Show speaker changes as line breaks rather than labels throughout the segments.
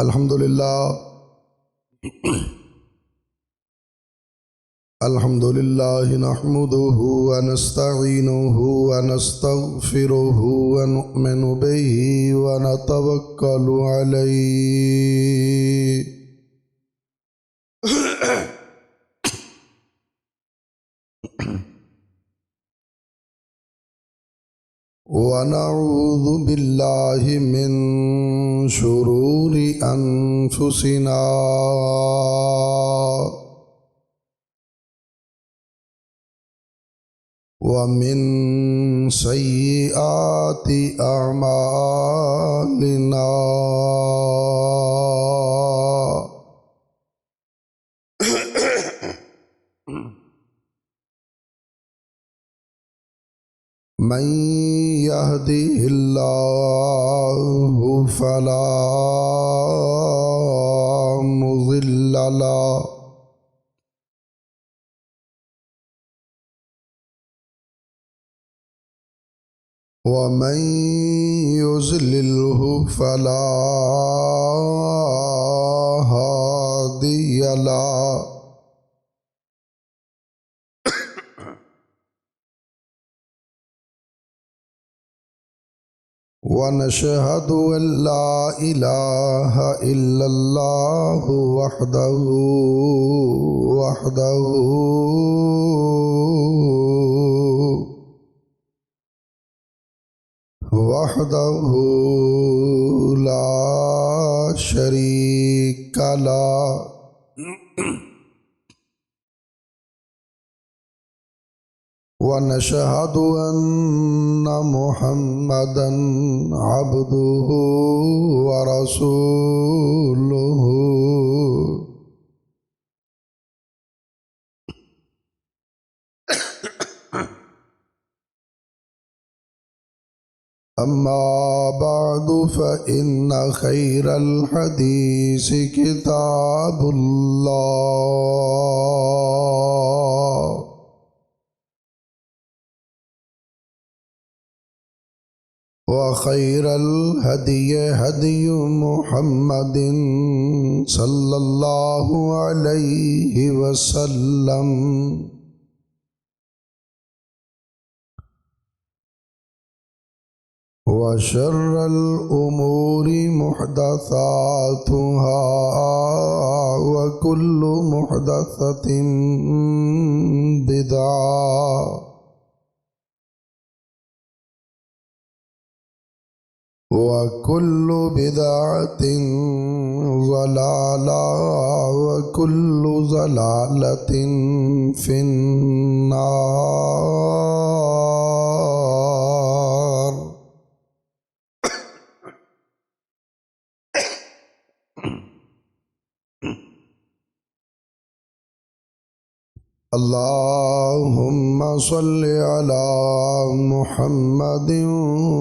الحمد لله نحمده ونستعينه ونستغفره ونؤمن به ونتوكل عليه ونعوذ بالله من شرور أنفسنا ومن سيئات أعمالنا من يهده الله فلا مضل له ومن يضلله فلا هادي له ونشهد أن لا إله إلا الله وحده لا شريك له ونشهد أن محمدا عبده ورسوله أما بعد فإن خير الحديث كتاب الله وخير الهدي هدي محمد صلى الله عليه وسلم وشر الأمور محدثاتها وكل محدثة بدعة وكل بدعة ضلالة وكل ضلالة في النار. اللهم صل على محمد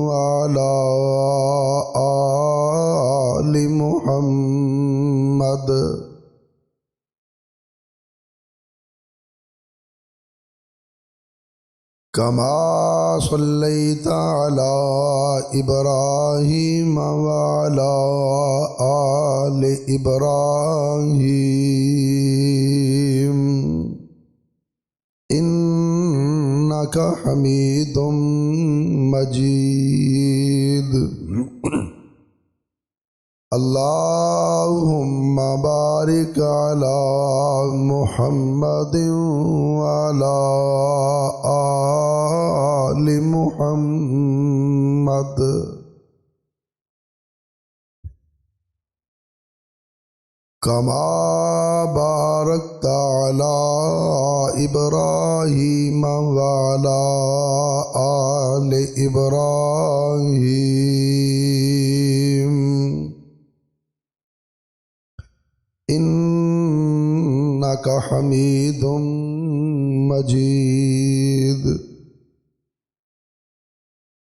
وعلى آل محمد كما صليت على إبراهيم وعلى آل إبراهيم إنك حميد مجيد. اللهم بارك على محمد وعلى آل محمد كما باركت على إبراهيم وعلى آل إبراهيم إنك حميد مجيد.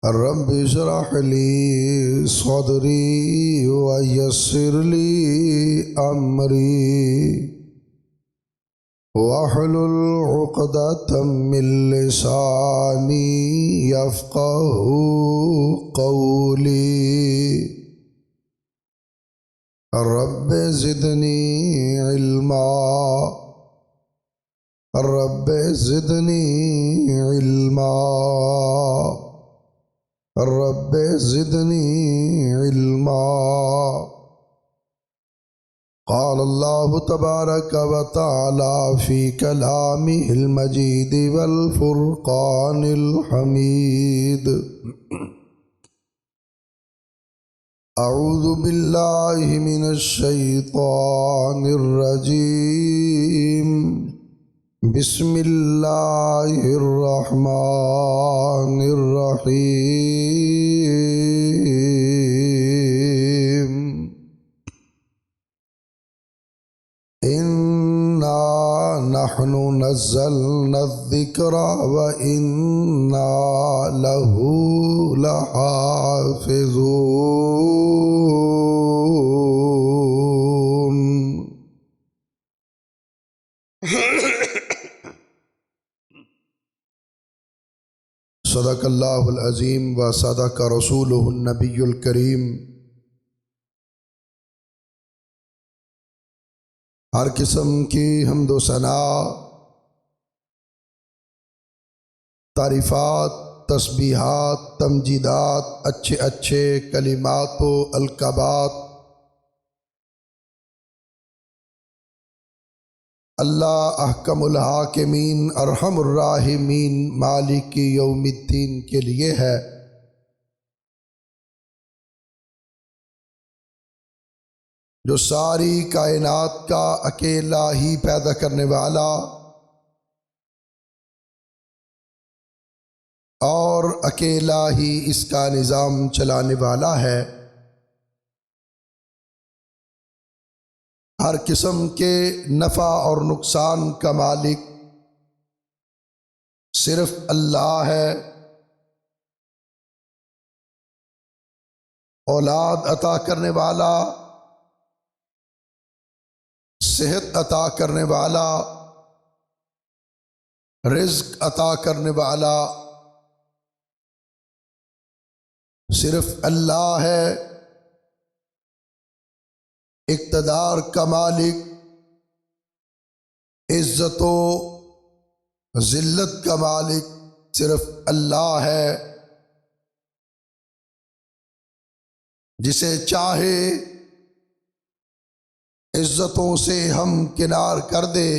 رب اشرح لي صدري ويسر لي أمري واحلل عقدة من لساني يفقه قولي. رب زدنی علما رب زدنی علما رب زدنی علما قال اللہ تبارک و تعالی فی کلامہ المجید والفرقان الحمید اعوذ باللہ من الشیطان الرجیم بسم اللہ الرحمن الرحیم انا نحن نزلنا الذکر وانا له لحافظون صدق اللہ العظیم و صدق رسولہ النبی الکریم۔ ہر قسم کی حمد و ثنا، تعریفات، تسبیحات، تمجیدات، اچھے اچھے کلمات و القابات اللہ احکم الحاکمین ارحم الراحمین مالک یوم الدین کے لیے ہے، جو ساری کائنات کا اکیلا ہی پیدا کرنے والا اور اکیلا ہی اس کا نظام چلانے والا ہے۔ ہر قسم کے نفع اور نقصان کا مالک صرف اللہ ہے۔ اولاد عطا کرنے والا، صحت عطا کرنے والا، رزق عطا کرنے والا صرف اللہ ہے۔ اقتدار کا مالک، عزت و ذلت کا مالک صرف اللہ ہے۔ جسے چاہے عزتوں سے ہم کنار کر دے،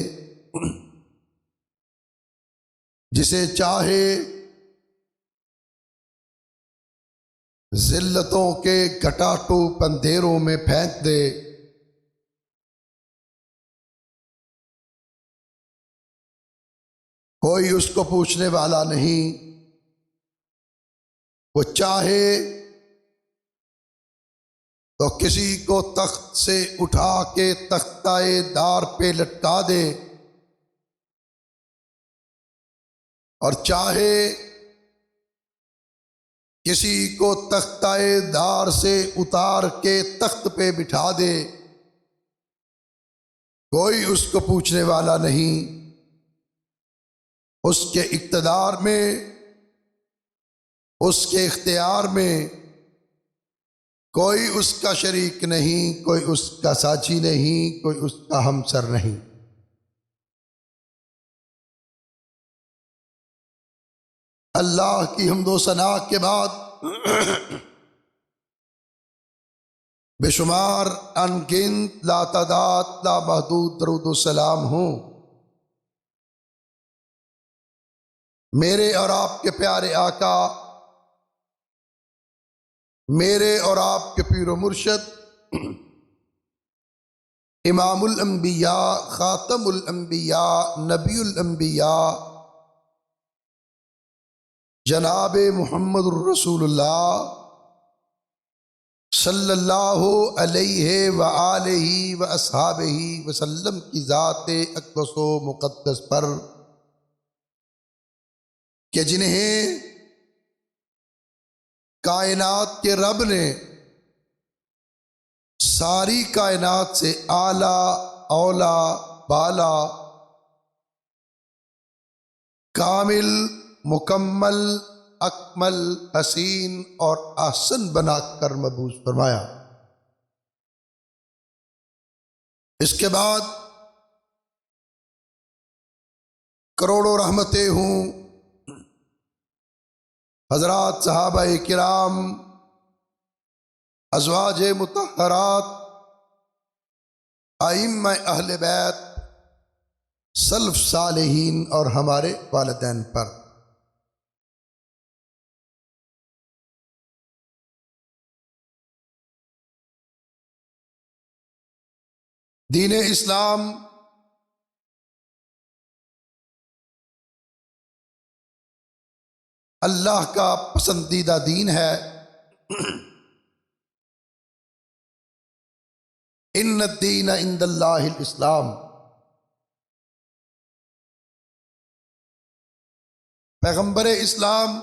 جسے چاہے ذلتوں کے گھٹاٹو پندھیروں میں پھینک دے۔ کوئی اس کو پوچھنے والا نہیں۔ وہ چاہے تو کسی کو تخت سے اٹھا کے تختہ دار پہ لٹکا دے، اور چاہے کسی کو تختہ دار سے اتار کے تخت پہ بٹھا دے، کوئی اس کو پوچھنے والا نہیں۔ اس کے اقتدار میں، اس کے اختیار میں کوئی اس کا شریک نہیں، کوئی اس کا ساتھی نہیں، کوئی اس کا ہمسر نہیں۔ اللہ کی حمد و ثنا کے بعد بے شمار انگنت لاتعداد لامحدود درود و سلام ہوں میرے اور آپ کے پیارے آقا، میرے اور آپ کے پیر و مرشد، امام الانبیاء، خاتم الانبیاء، نبی الانبیاء، جناب محمد الرسول اللہ صلی اللہ علیہ وآلہ واصحابہ وسلم کی ذات اقدس و مقدس پر، کہ جنہیں کائنات کے رب نے ساری کائنات سے اعلیٰ، اولا، بالا، کامل، مکمل، اکمل، حسین اور احسن بنا کر مبعوث فرمایا۔ اس کے بعد کروڑوں رحمتیں ہوں حضرات صحابہ کرام، ازواج مطہرات، ائمہ اہل بیت، سلف صالحین اور ہمارے والدین پر۔ دین اسلام اللہ کا پسندیدہ دین ہے۔ ان الدین عند اللہ الاسلام۔ پیغمبر اسلام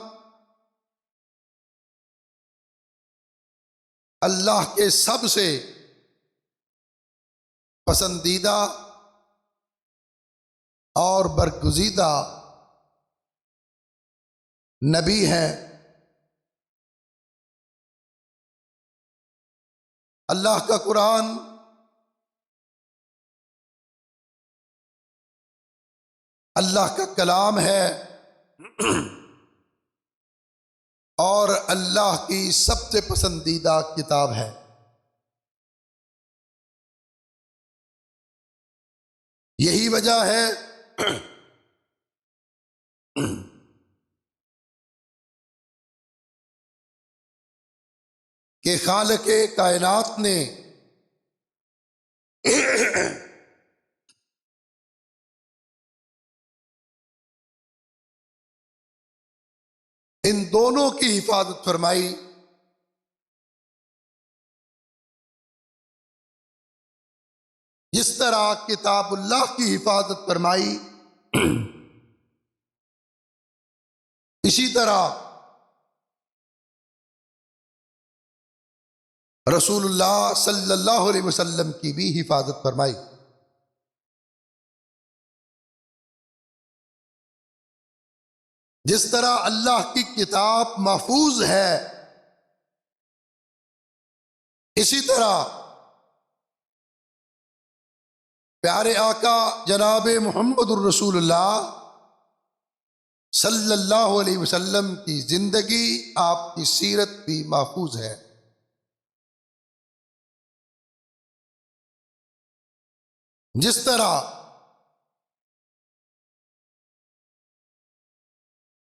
اللہ کے سب سے پسندیدہ اور برگزیدہ نبی ہیں۔ اللہ کا قرآن اللہ کا کلام ہے اور اللہ کی سب سے پسندیدہ کتاب ہے۔ یہی وجہ ہے کہ خالق کائنات نے ان دونوں کی حفاظت فرمائی۔ جس طرح کتاب اللہ کی حفاظت فرمائی، اسی طرح رسول اللہ صلی اللہ علیہ وسلم کی بھی حفاظت فرمائی۔ جس طرح اللہ کی کتاب محفوظ ہے، اسی طرح پیارے آقا جناب محمد الرسول اللہ صلی اللہ علیہ وسلم کی زندگی، آپ کی سیرت بھی محفوظ ہے۔ جس طرح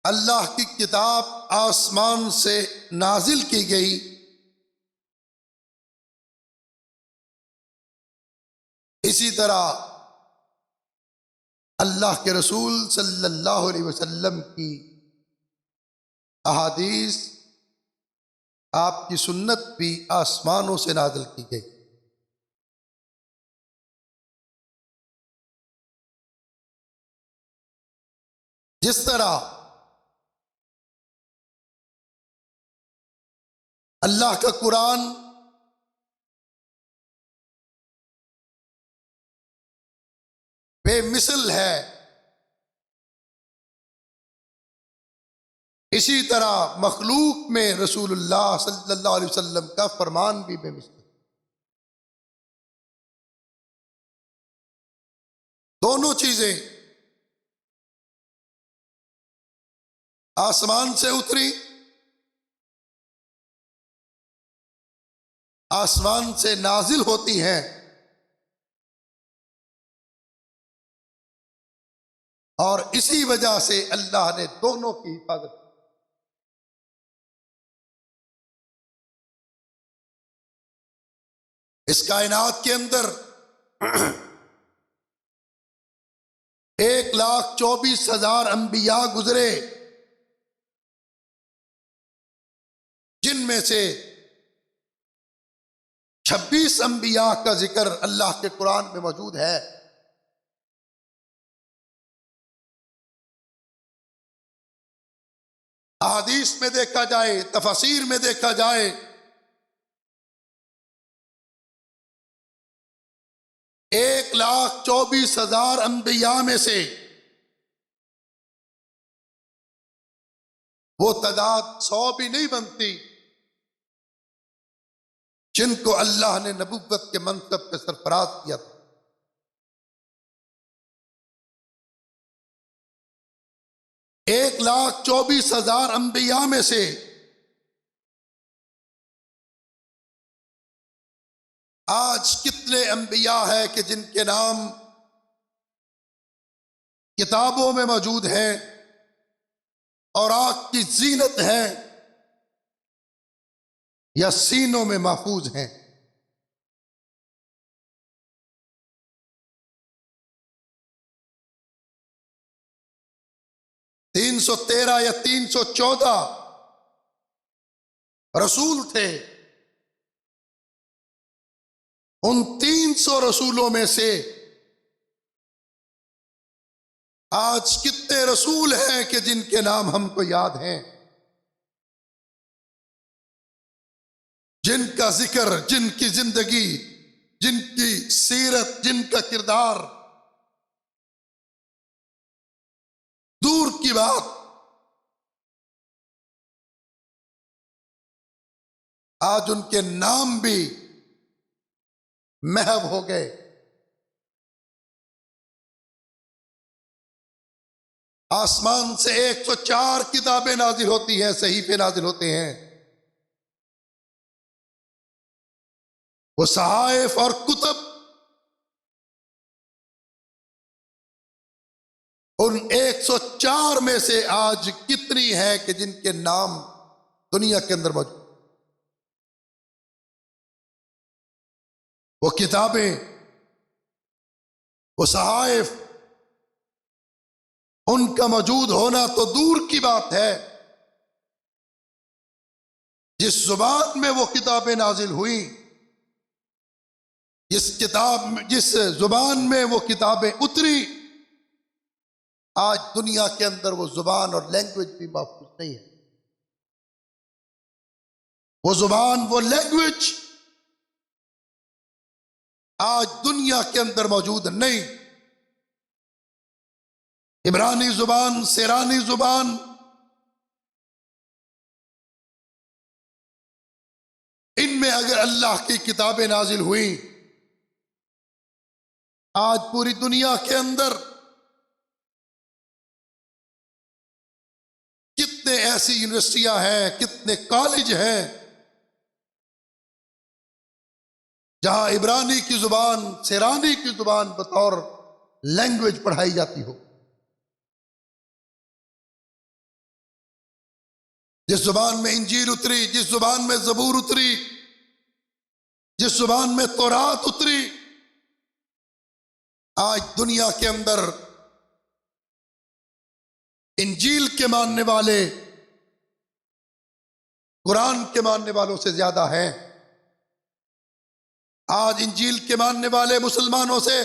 اللہ کی کتاب آسمان سے نازل کی گئی، اسی طرح اللہ کے رسول صلی اللہ علیہ وسلم کی احادیث، آپ کی سنت بھی آسمانوں سے نازل کی گئی۔ جس طرح اللہ کا قرآن بے مثل ہے، اسی طرح مخلوق میں رسول اللہ صلی اللہ علیہ وسلم کا فرمان بھی بے مثل ہے۔ دونوں چیزیں آسمان سے اتری، آسمان سے نازل ہوتی ہیں، اور اسی وجہ سے اللہ نے دونوں کی حفاظت کی۔ اس کائنات کے اندر 1,24,000 انبیاء گزرے، جن میں سے 26 انبیاء کا ذکر اللہ کے قرآن میں موجود ہے۔ احادیث میں دیکھا جائے، تفاسیر میں دیکھا جائے، 1,24,000 انبیاء میں سے وہ تعداد 100 بھی نہیں بنتی جن کو اللہ نے نبوت کے منصب پہ سرفراز کیا تھا۔ 1,24,000 انبیاء میں سے آج کتنے انبیاء ہیں کہ جن کے نام کتابوں میں موجود ہیں اور آنکھ کی زینت ہیں یا سینوں میں محفوظ ہیں؟ 313 یا 314 رسول تھے۔ ان 300 رسولوں میں سے آج کتنے رسول ہیں کہ جن کے نام ہم کو یاد ہیں، جن کا ذکر، جن کی زندگی، جن کی سیرت، جن کا کردار، دور کی بات آج ان کے نام بھی محو ہو گئے۔ آسمان سے 104 کتابیں نازل ہوتی ہیں، صحیفے نازل ہوتے ہیں۔ وہ صحائف اور کتب ان 104 میں سے آج کتنی ہیں کہ جن کے نام دنیا کے اندر موجود؟ وہ کتابیں، وہ صحائف، ان کا موجود ہونا تو دور کی بات ہے۔ جس زبان میں وہ کتابیں نازل ہوئیں، جس زبان میں وہ کتابیں اتری، آج دنیا کے اندر وہ زبان اور لینگویج بھی محفوظ نہیں ہے۔ وہ زبان، وہ لینگویج آج دنیا کے اندر موجود نہیں۔ عبرانی زبان، سیرانی زبان، ان میں اگر اللہ کی کتابیں نازل ہوئیں، آج پوری دنیا کے اندر کتنے ایسی یونیورسٹیاں ہیں، کتنے کالج ہیں جہاں عبرانی کی زبان، سیرانی کی زبان بطور لینگویج پڑھائی جاتی ہو۔ جس زبان میں انجیل اتری، جس زبان میں زبور اتری، جس زبان میں تورات اتری، آج دنیا کے اندر انجیل کے ماننے والے قرآن کے ماننے والوں سے زیادہ ہیں۔ آج انجیل کے ماننے والے مسلمانوں سے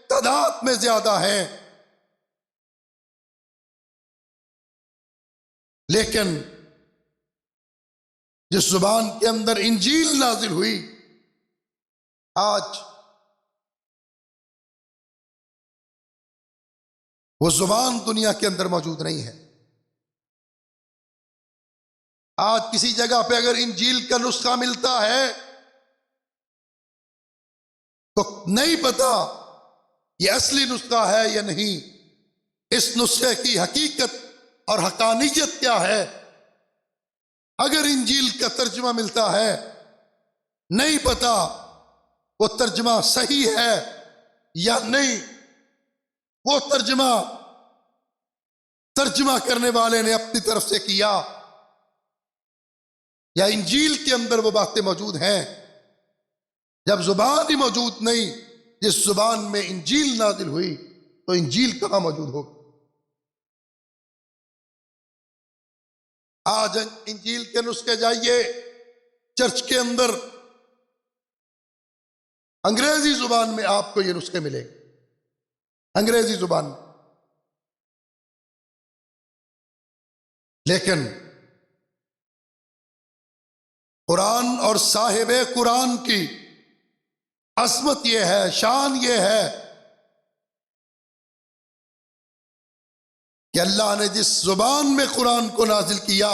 تعداد میں زیادہ ہیں، لیکن جس زبان کے اندر انجیل نازل ہوئی، آج وہ زبان دنیا کے اندر موجود نہیں ہے۔ آج کسی جگہ پہ اگر انجیل کا نسخہ ملتا ہے تو نہیں پتا یہ اصلی نسخہ ہے یا نہیں، اس نسخے کی حقیقت اور حقانیت کیا ہے۔ اگر انجیل کا ترجمہ ملتا ہے، نہیں پتا وہ ترجمہ صحیح ہے یا نہیں، وہ ترجمہ کرنے والے نے اپنی طرف سے کیا یا انجیل کے اندر وہ باتیں موجود ہیں۔ جب زبان ہی موجود نہیں، جس زبان میں انجیل نازل ہوئی، تو انجیل کہاں موجود ہوگی؟ آج انجیل کے نسخے جائیے چرچ کے اندر، انگریزی زبان میں آپ کو یہ نسخے ملیں گے، انگریزی زبان میں۔ لیکن قرآن اور صاحب قرآن کی عظمت یہ ہے، شان یہ ہے کہ اللہ نے جس زبان میں قرآن کو نازل کیا،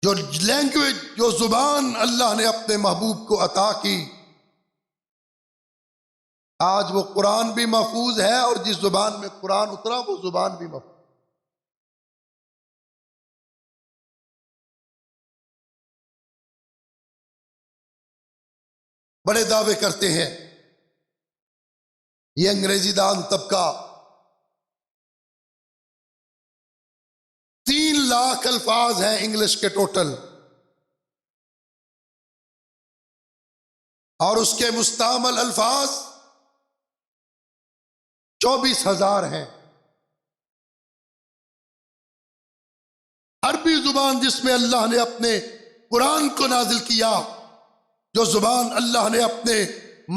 جو لینگویج، جو زبان اللہ نے اپنے محبوب کو عطا کی، آج وہ قرآن بھی محفوظ ہے، اور جس زبان میں قرآن اترا وہ زبان بھی محفوظ۔ بڑے دعوے کرتے ہیں یہ انگریزی دان طبقہ، 3 لاکھ الفاظ ہیں انگلش کے ٹوٹل، اور اس کے مستعمل الفاظ 24,000 ہیں۔ عربی زبان جس میں اللہ نے اپنے قرآن کو نازل کیا، جو زبان اللہ نے اپنے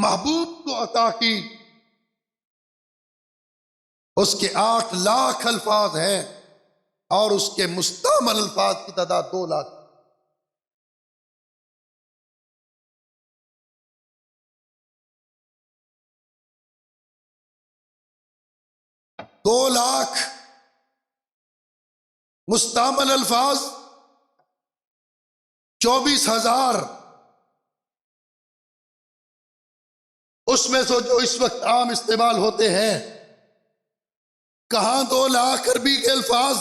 محبوب کو عطا کی، اس کے 8 لاکھ الفاظ ہیں، اور اس کے مستعمل الفاظ کی تعداد 2 لاکھ۔ 2 لاکھ مستعمل الفاظ، 24,000 اس میں سے جو اس وقت عام استعمال ہوتے ہیں۔ کہاں 2 لاکھ عربی کے الفاظ،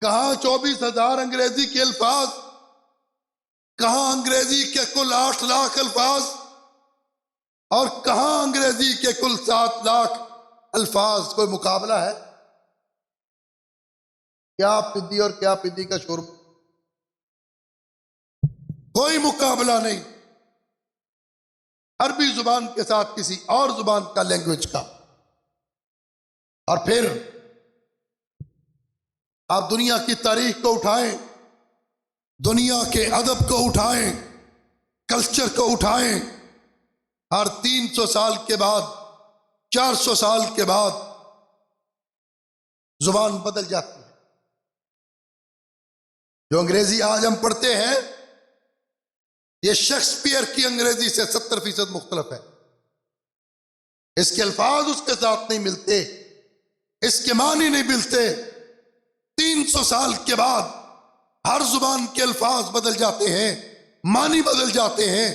کہاں 24,000 انگریزی کے الفاظ، کہاں انگریزی کے کل 8 لاکھ الفاظ، اور کہاں انگریزی کے کل 7 لاکھ الفاظ۔ کوئی مقابلہ ہے؟ کیا پدی اور کیا پدی کا شرب، کوئی مقابلہ نہیں عربی زبان کے ساتھ کسی اور زبان کا، لینگویج کا۔ اور پھر آپ دنیا کی تاریخ کو اٹھائیں، دنیا کے ادب کو اٹھائیں، کلچر کو اٹھائیں، ہر 300 سال کے بعد، 400 سال کے بعد زبان بدل جاتی ہے۔ جو انگریزی آج ہم پڑھتے ہیں، یہ شیکسپیئر کی انگریزی سے 70% مختلف ہے۔ اس کے الفاظ اس کے ساتھ نہیں ملتے، اس کے معنی نہیں ملتے۔ 300 سال کے بعد ہر زبان کے الفاظ بدل جاتے ہیں، معنی بدل جاتے ہیں،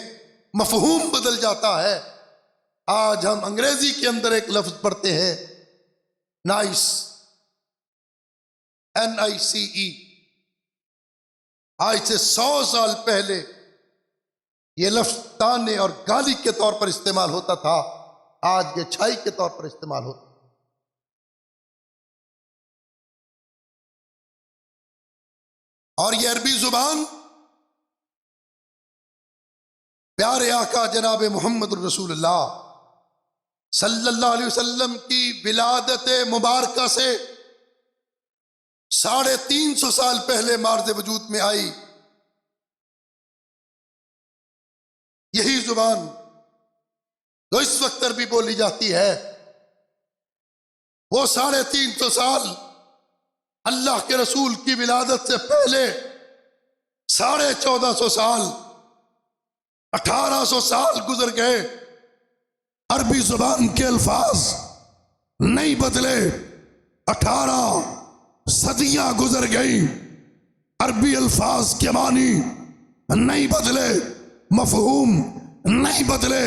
مفہوم بدل جاتا ہے۔ آج ہم انگریزی کے اندر ایک لفظ پڑھتے ہیں، نائس، NICE۔ آج سے 100 سال پہلے یہ لفظ تانے اور گالی کے طور پر استعمال ہوتا تھا، آج یہ چھائی کے طور پر استعمال ہوتا ہے۔ اور یہ عربی زبان پیارے آقا جناب محمد الرسول اللہ صلی اللہ علیہ وسلم کی ولادت مبارکہ سے 350 سال پہلے مارز وجود میں آئی۔ یہی زبان جو اس وقت عربی بولی جاتی ہے، وہ 350 سال اللہ کے رسول کی ولادت سے پہلے 1450 سال، 1800 سال گزر گئے، عربی زبان کے الفاظ نہیں بدلے، 18 صدیاں گزر گئی، عربی الفاظ کے معنی نہیں بدلے، مفہوم نہیں بدلے۔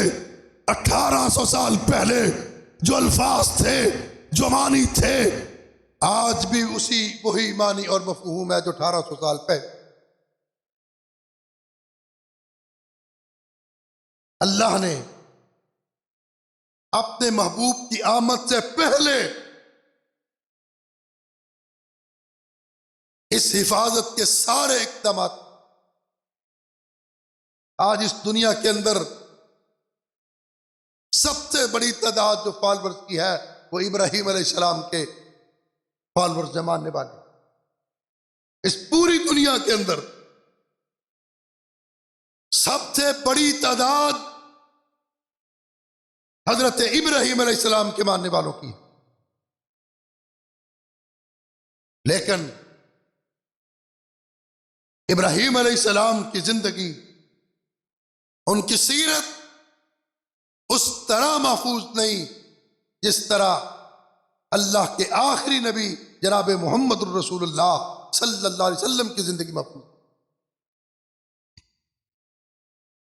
1800 سال پہلے جو الفاظ تھے، جو معنی تھے، آج بھی وہی معنی اور مفہوم ہے جو 1800 سال پہلے۔ اللہ نے اپنے محبوب کی آمد سے پہلے اس حفاظت کے سارے اقدامات، آج اس دنیا کے اندر سب سے بڑی تعداد جو فالورز کی ہے، وہ ابراہیم علیہ السلام کے فالورز ماننے والے۔ اس پوری دنیا کے اندر سب سے بڑی تعداد حضرت ابراہیم علیہ السلام کے ماننے والوں کی۔ لیکن ابراہیم علیہ السلام کی زندگی، ان کی سیرت اس طرح محفوظ نہیں جس طرح اللہ کے آخری نبی جناب محمد الرسول اللہ صلی اللہ علیہ وسلم کی زندگی محفوظ۔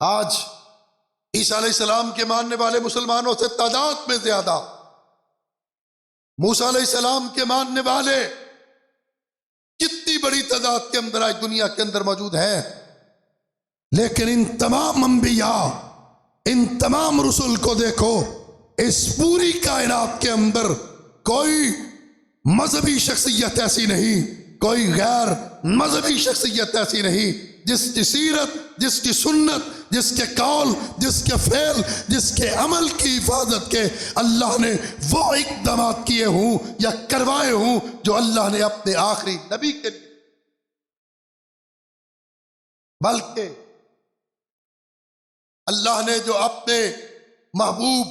آج عیسیٰ علیہ السلام کے ماننے والے مسلمانوں سے تعداد میں زیادہ موسیٰ علیہ السلام کے ماننے والے کتنی بڑی تعداد کے اندر آج دنیا کے اندر موجود ہیں، لیکن ان تمام انبیاء، ان تمام رسول کو دیکھو، اس پوری کائنات کے اندر کوئی مذہبی شخصیت ایسی نہیں، کوئی غیر مذہبی شخصیت ایسی نہیں جس کی سیرت، جس کی سنت، جس کے قول، جس کے فعل، جس کے عمل کی حفاظت کے اللہ نے وہ اقدامات کیے ہوں یا کروائے ہوں جو اللہ نے اپنے آخری نبی کے لیے، بلکہ اللہ نے جو اپنے محبوب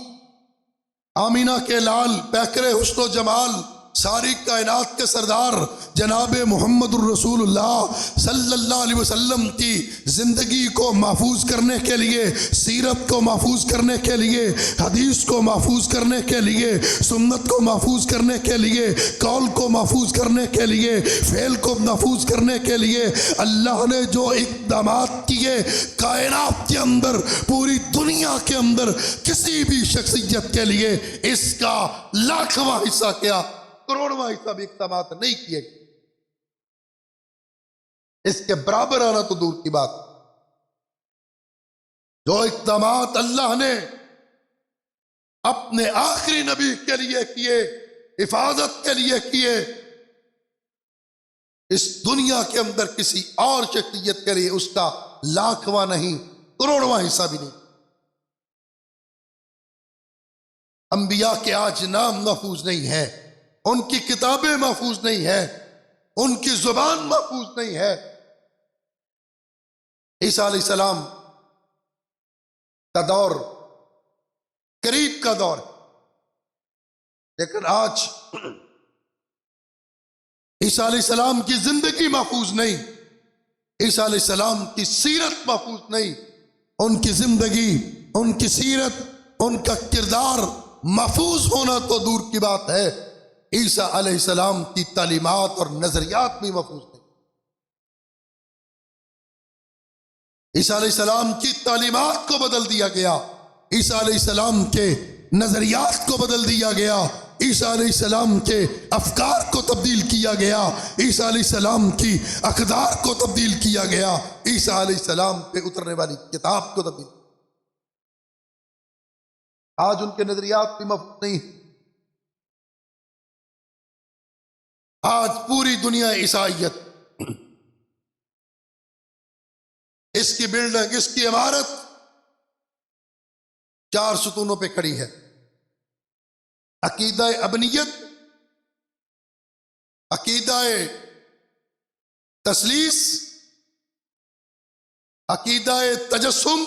آمینہ کے لال پیکر حسن و جمال ساری کائنات کے سردار جناب محمد الرسول اللہ صلی اللہ علیہ وسلم کی زندگی کو محفوظ کرنے کے لیے، سیرت کو محفوظ کرنے کے لیے، حدیث کو محفوظ کرنے کے لیے، سنت کو محفوظ کرنے کے لیے، قول کو محفوظ کرنے کے لیے، فعل کو محفوظ کرنے کے لیے اللہ نے جو اقدامات کیے، کائنات کے اندر، پوری دنیا کے اندر کسی بھی شخصیت کے لیے اس کا لاکھواں حصہ کیا، کروڑواں حصہ بھی اقدامات نہیں کیے، اس کے برابر آنا تو دور کی بات۔ جو اقدامات اللہ نے اپنے آخری نبی کے لیے کیے، حفاظت کے لیے کیے، اس دنیا کے اندر کسی اور شخصیت کے لیے اس کا لاکھواں نہیں، کروڑواں حصہ بھی نہیں۔ انبیاء کے آج نام محفوظ نہیں ہے، ان کی کتابیں محفوظ نہیں ہیں، ان کی زبان محفوظ نہیں ہے۔ عیسیٰ علیہ السلام کا دور قریب کا دور ہے، لیکن آج عیسیٰ علیہ السلام کی زندگی محفوظ نہیں، عیسیٰ علیہ السلام کی سیرت محفوظ نہیں، ان کی زندگی، ان کی سیرت، ان کا کردار محفوظ ہونا تو دور کی بات ہے، عیسیٰ علیہ السلام کی تعلیمات اور نظریات بھی محفوظ نہیں۔ عیسیٰ علیہ السلام کی تعلیمات کو بدل دیا گیا، عیسیٰ علیہ السلام کے نظریات کو بدل دیا گیا، عیسیٰ علیہ السلام کے افکار کو تبدیل کیا گیا، عیسیٰ علیہ السلام کی اقدار کو تبدیل کیا گیا، عیسیٰ علیہ السلام پہ اترنے والی کتاب کو تبدیل۔ آج ان کے نظریات بھی محفوظ نہیں۔ آج پوری دنیا عیسائیت، اس کی بلڈنگ، اس کی عمارت 4 ستونوں پہ کھڑی ہے: عقیدہ ابنیت، عقیدہ تثلیث، عقیدہ تجسم،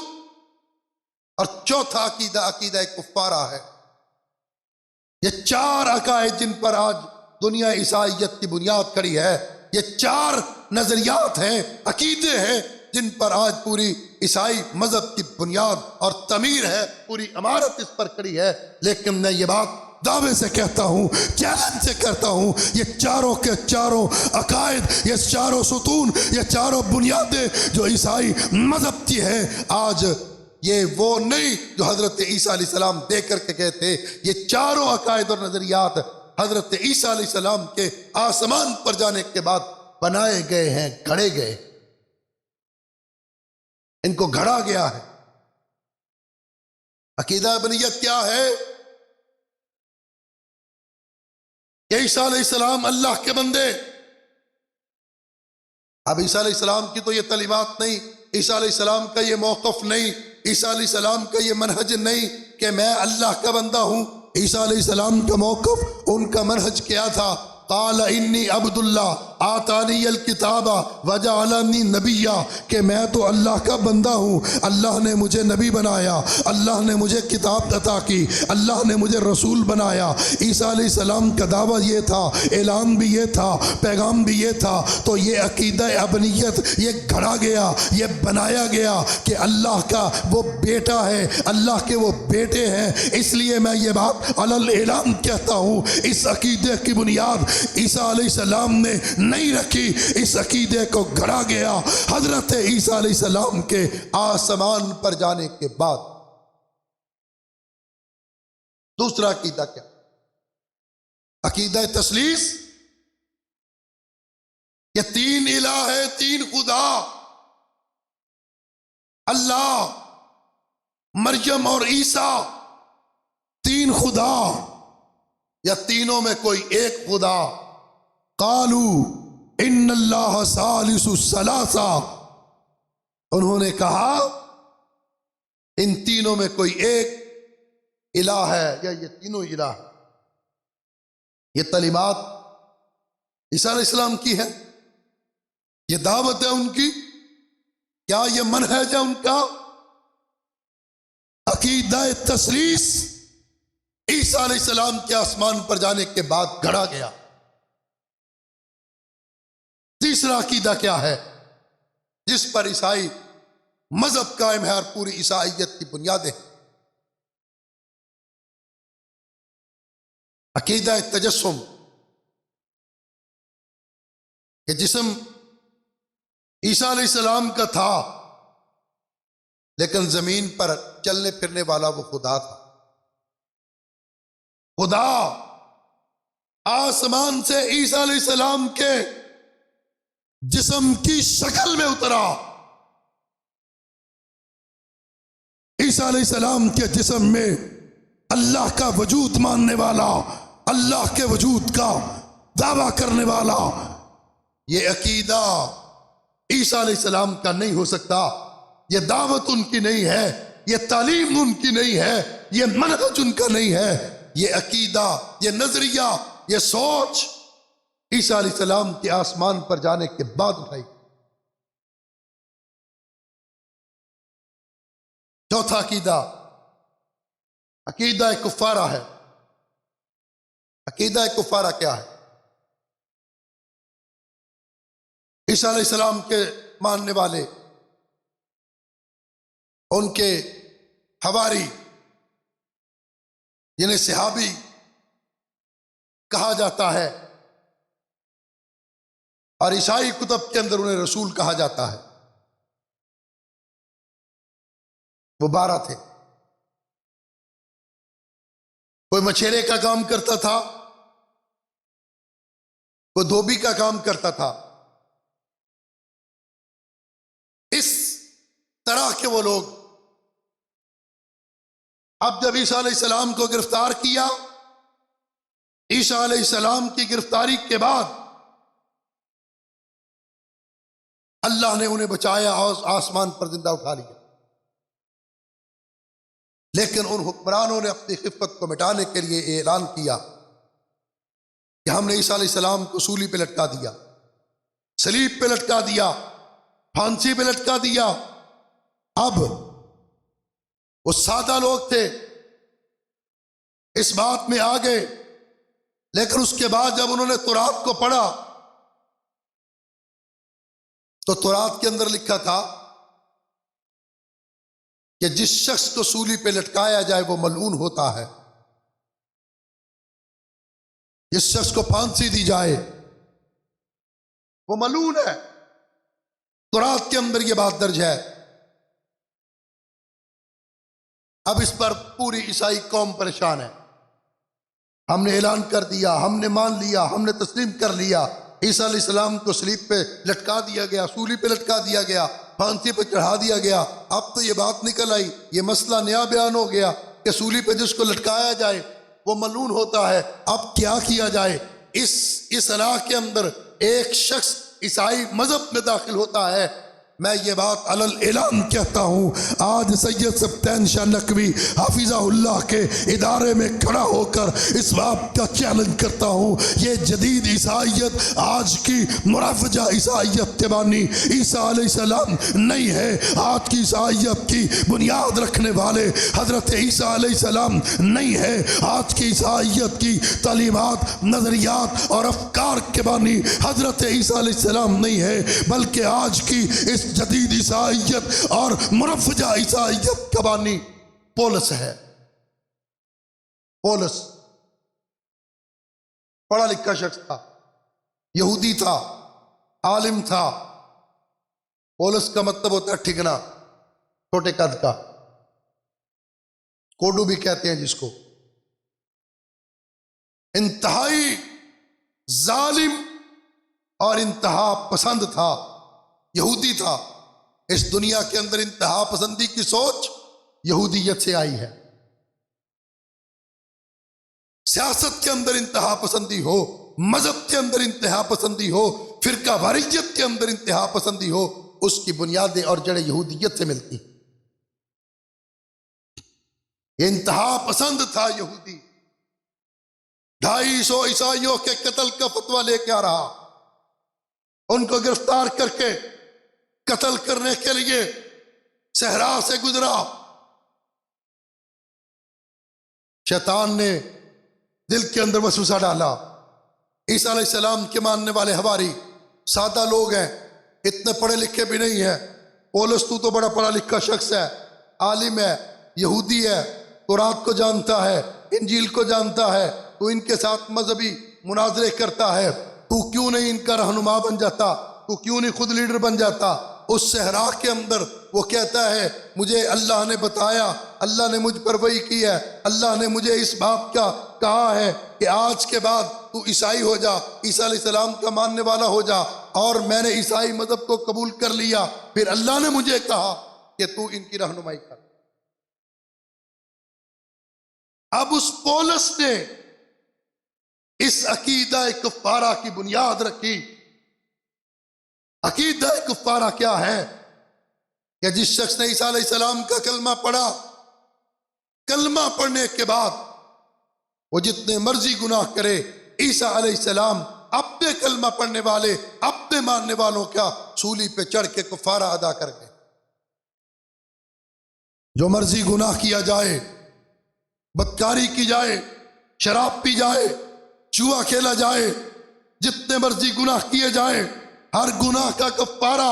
اور چوتھا عقیدہ عقیدہ کفارہ ہے۔ یہ 4 عقائد جن پر آج دنیا عیسائیت کی بنیاد کھڑی ہے، یہ 4 نظریات ہیں، عقیدے ہیں جن پر آج پوری عیسائی مذہب کی بنیاد اور تعمیر ہے، پوری عمارت اس پر کھڑی ہے۔ لیکن میں یہ بات دعوے سے کہتا ہوں، چیلنج سے کرتا ہوں، یہ چاروں کے چاروں عقائد، یہ چاروں ستون، یہ چاروں بنیادیں جو عیسائی مذہب کی ہیں، آج یہ وہ نہیں جو حضرت عیسیٰ علیہ السلام دے کر کے گئے تھے۔ یہ چاروں عقائد اور نظریات حضرت عیسیٰ علیہ السلام کے آسمان پر جانے کے بعد بنائے گئے ہیں، گھڑے گئے، ان کو گھڑا گیا ہے۔ عقیدہ ابنیت کیا ہے؟ کہ عیسیٰ علیہ السلام اللہ کے بندے۔ اب عیسیٰ علیہ السلام کی تو یہ تعلیمات نہیں، عیسیٰ علیہ السلام کا یہ موقف نہیں، عیسیٰ علیہ السلام کا یہ منہج نہیں کہ میں اللہ کا بندہ ہوں۔ عیسیٰ علیہ السلام کا موقف، ان کا منہج کیا تھا؟ قال انی عبد اللہ آتانی الکتاب وجعلنی نبیا، کہ میں تو اللہ کا بندہ ہوں، اللہ نے مجھے نبی بنایا، اللہ نے مجھے کتاب عطا کی، اللہ نے مجھے رسول بنایا۔ عیسیٰ علیہ السلام کا دعویٰ یہ تھا، اعلان بھی یہ تھا، پیغام بھی یہ تھا۔ تو یہ عقیدہ ابنیت یہ گھڑا گیا، یہ بنایا گیا کہ اللہ کا وہ بیٹا ہے، اللہ کے وہ بیٹے ہیں۔ اس لیے میں یہ بات علل اعلان کہتا ہوں، اس عقیدے کی بنیاد عیسیٰ علیہ السلام نے نہیں رکھی، اس عقیدے کو گھڑا گیا حضرت عیسیٰ علیہ السلام کے آسمان پر جانے کے بعد۔ دوسرا عقیدہ کیا؟ عقیدہ تثلیث، یہ تین الہ ہے، تین خدا، اللہ، مریم اور عیسیٰ، تین خدا یا تینوں میں کوئی ایک خدا؟ قالو ان اللہ ثالث الثلاثہ، انہوں نے کہا ان تینوں میں کوئی ایک الہ ہے یا یہ تینوں الہ ہے۔ یہ تعلیمات عیسیٰ علیہ السلام کی ہے، یہ دعوت ہے ان کی، کیا یہ منہج ہے ان کا؟ عقیدہ تثلیث عیسیٰ علیہ السلام کے آسمان پر جانے کے بعد گھڑا گیا۔ تیسرا عقیدہ کیا ہے جس پر عیسائی مذہب قائم ہے اور پوری عیسائیت کی بنیادیں؟ عقیدہ تجسم، کہ جسم عیسیٰ علیہ السلام کا تھا لیکن زمین پر چلنے پھرنے والا وہ خدا تھا۔ خدا آسمان سے عیسیٰ علیہ السلام کے جسم کی شکل میں اترا۔ عیسیٰ علیہ السلام کے جسم میں اللہ کا وجود ماننے والا، اللہ کے وجود کا دعویٰ کرنے والا، یہ عقیدہ عیسیٰ علیہ السلام کا نہیں ہو سکتا۔ یہ دعوت ان کی نہیں ہے، یہ تعلیم ان کی نہیں ہے، یہ منہج ان کا نہیں ہے، یہ عقیدہ، یہ نظریہ، یہ سوچ عیسیٰ علیہ السلام کے آسمان پر جانے کے بعد اٹھائی۔ چوتھا عقیدہ، عقیدہ کفارہ ہے۔ عقیدہ کفارہ کیا ہے؟ عیسیٰ علیہ السلام کے ماننے والے، ان کے حواری جنہیں صحابی کہا جاتا ہے، اور عیسائی کتب کے اندر انہیں رسول کہا جاتا ہے، وہ 12 تھے۔ کوئی مچھیرے کا کام کرتا تھا، کوئی دھوبی کا کام کرتا تھا۔ اس طرح کے وہ لوگ اب جب عیسیٰ علیہ السلام کو گرفتار کیا، عیسیٰ علیہ السلام کی گرفتاری کے بعد اللہ نے انہیں بچایا اور آسمان پر زندہ اٹھا لیا، لیکن ان حکمرانوں نے اپنی خفت کو مٹانے کے لیے اعلان کیا کہ ہم نے عیسیٰ علیہ السلام کو سولی پہ لٹکا دیا، صلیب پہ لٹکا دیا، پھانسی پہ لٹکا دیا۔ اب وہ سادہ لوگ تھے، اس بات میں آ گئے، لیکن اس کے بعد جب انہوں نے تورات کو پڑھا تو تورات کے اندر لکھا تھا کہ جس شخص کو سولی پہ لٹکایا جائے وہ ملعون ہوتا ہے، جس شخص کو پھانسی دی جائے وہ ملعون ہے۔ تورات کے اندر یہ بات درج ہے۔ اب اس پر پوری عیسائی قوم پریشان ہے۔ ہم نے اعلان کر دیا، ہم نے مان لیا، ہم نے تسلیم کر لیا، عیسیٰ علیہ السلام کو صلیب پہ لٹکا دیا گیا، سولی پہ لٹکا دیا گیا، پھانسی پہ چڑھا دیا گیا۔ اب تو یہ بات نکل آئی، یہ مسئلہ نیا بیان ہو گیا کہ سولی پہ جس کو لٹکایا جائے وہ ملعون ہوتا ہے۔ اب کیا کیا جائے؟ اس راہ کے اندر ایک شخص عیسائی مذہب میں داخل ہوتا ہے۔ میں یہ بات علل اعلان کہتا ہوں، آج سید سبطین شاہ نقوی حافظہ اللہ کے ادارے میں کھڑا ہو کر اس بات کا چیلنج کرتا ہوں، یہ جدید عیسائیت، آج کی مرافجہ عیسائیت کے بانی عیسیٰ علیہ السلام نہیں ہے۔ آج کی عیسائیت کی بنیاد رکھنے والے حضرت عیسیٰ علیہ السلام نہیں ہے۔ آج کی عیسائیت کی تعلیمات، نظریات اور افکار کے بانی حضرت عیسیٰ علیہ السلام نہیں ہے، بلکہ آج کی اس جدید عیسائیت اور مرفجہ عیسائیت کا بانی پولس ہے۔ پولس پڑھا لکھا شخص تھا، یہودی تھا، عالم تھا۔ پولس کا مطلب ہوتا ہے ٹھگنا، چھوٹے قد کا، کوڈو بھی کہتے ہیں جس کو۔ انتہائی ظالم اور انتہا پسند تھا، یہودی تھا۔ اس دنیا کے اندر انتہا پسندی کی سوچ یہودیت سے آئی ہے۔ سیاست کے اندر انتہا پسندی ہو، مذہب کے اندر انتہا پسندی ہو، فرقہ واریت کے اندر انتہا پسندی ہو، اس کی بنیادیں اور جڑیں یہودیت سے ملتی۔ یہ انتہا پسند تھا یہودی، 250 عیسائیوں کے قتل کا فتویٰ لے کے آ رہا، ان کو گرفتار کر کے قتل کرنے کے لیے صحرا سے گزرا۔ شیطان نے دل کے اندر وسوسہ ڈالا۔ عیسیٰ علیہ السلام کے ماننے والے حواری سادہ لوگ ہیں، اتنے پڑھے لکھے بھی نہیں ہیں۔ پولس تو بڑا پڑھا لکھا شخص ہے، عالم ہے، یہودی ہے، تورات کو جانتا ہے، انجیل کو جانتا ہے، تو ان کے ساتھ مذہبی مناظرے کرتا ہے، تو کیوں نہیں ان کا رہنما بن جاتا؟ تو کیوں نہیں خود لیڈر بن جاتا؟ اس صحرا کے اندر وہ کہتا ہے مجھے اللہ نے بتایا، اللہ نے مجھ پر وحی کی ہے، اللہ نے مجھے اس بات کا کہا ہے کہ آج کے بعد تو عیسائی ہو جا، عیسیٰ علیہ السلام کا ماننے والا ہو جا، اور میں نے عیسائی مذہب کو قبول کر لیا۔ پھر اللہ نے مجھے کہا کہ تو ان کی رہنمائی کر۔ اب اس پولس نے اس عقیدہ کفارہ کی بنیاد رکھی۔ عقیدہ کفارہ کیا ہے؟ کہ جس شخص نے عیسیٰ علیہ السلام کا کلمہ پڑھا، کلمہ پڑھنے کے بعد وہ جتنے مرضی گناہ کرے، عیسیٰ علیہ السلام اپنے کلمہ پڑھنے والے، اپنے ماننے والوں کا سولی پہ چڑھ کے کفارہ ادا کر گئے۔ جو مرضی گناہ کیا جائے، بدکاری کی جائے، شراب پی جائے، جوا کھیلا جائے، جتنے مرضی گناہ کیے جائیں، ہر گناہ کا کفارہ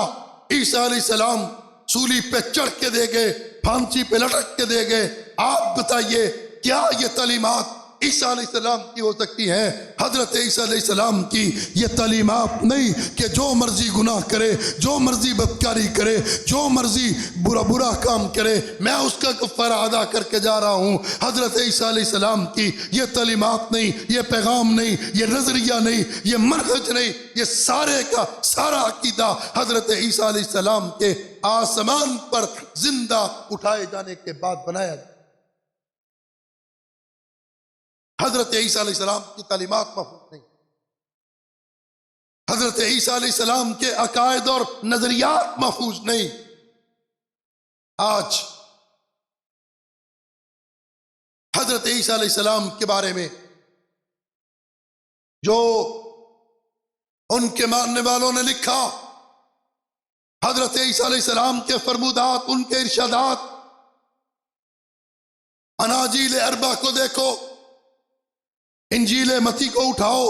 عیسیٰ علیہ السلام سولی پہ چڑھ کے دے گئے، پھانسی پہ لٹک کے دے گئے۔ آپ بتائیے کیا یہ تعلیمات عیسیٰ علیہ السلام کی ہو سکتی ہیں؟ حضرت عیسیٰ علیہ السلام کی یہ تعلیمات نہیں کہ جو مرضی گناہ کرے، جو مرضی بدکاری کرے، جو مرضی برا کام کرے، میں اس کا کفارہ ادا کر کے جا رہا ہوں۔ حضرت عیسیٰ علیہ السلام کی یہ تعلیمات نہیں، یہ پیغام نہیں، یہ نظریہ نہیں، یہ منہج نہیں، یہ سارے کا سارا عقیدہ حضرت عیسیٰ علیہ السلام کے آسمان پر زندہ اٹھائے جانے کے بعد بنایا گیا۔ حضرت عیسیٰ علیہ السلام کی تعلیمات محفوظ نہیں، حضرت عیسیٰ علیہ السلام کے عقائد اور نظریات محفوظ نہیں۔ آج حضرت عیسیٰ علیہ السلام کے بارے میں جو ان کے ماننے والوں نے لکھا، حضرت عیسیٰ علیہ السلام کے فرمودات، ان کے ارشادات، اناجیل اربع کو دیکھو، انجیل متی کو اٹھاؤ،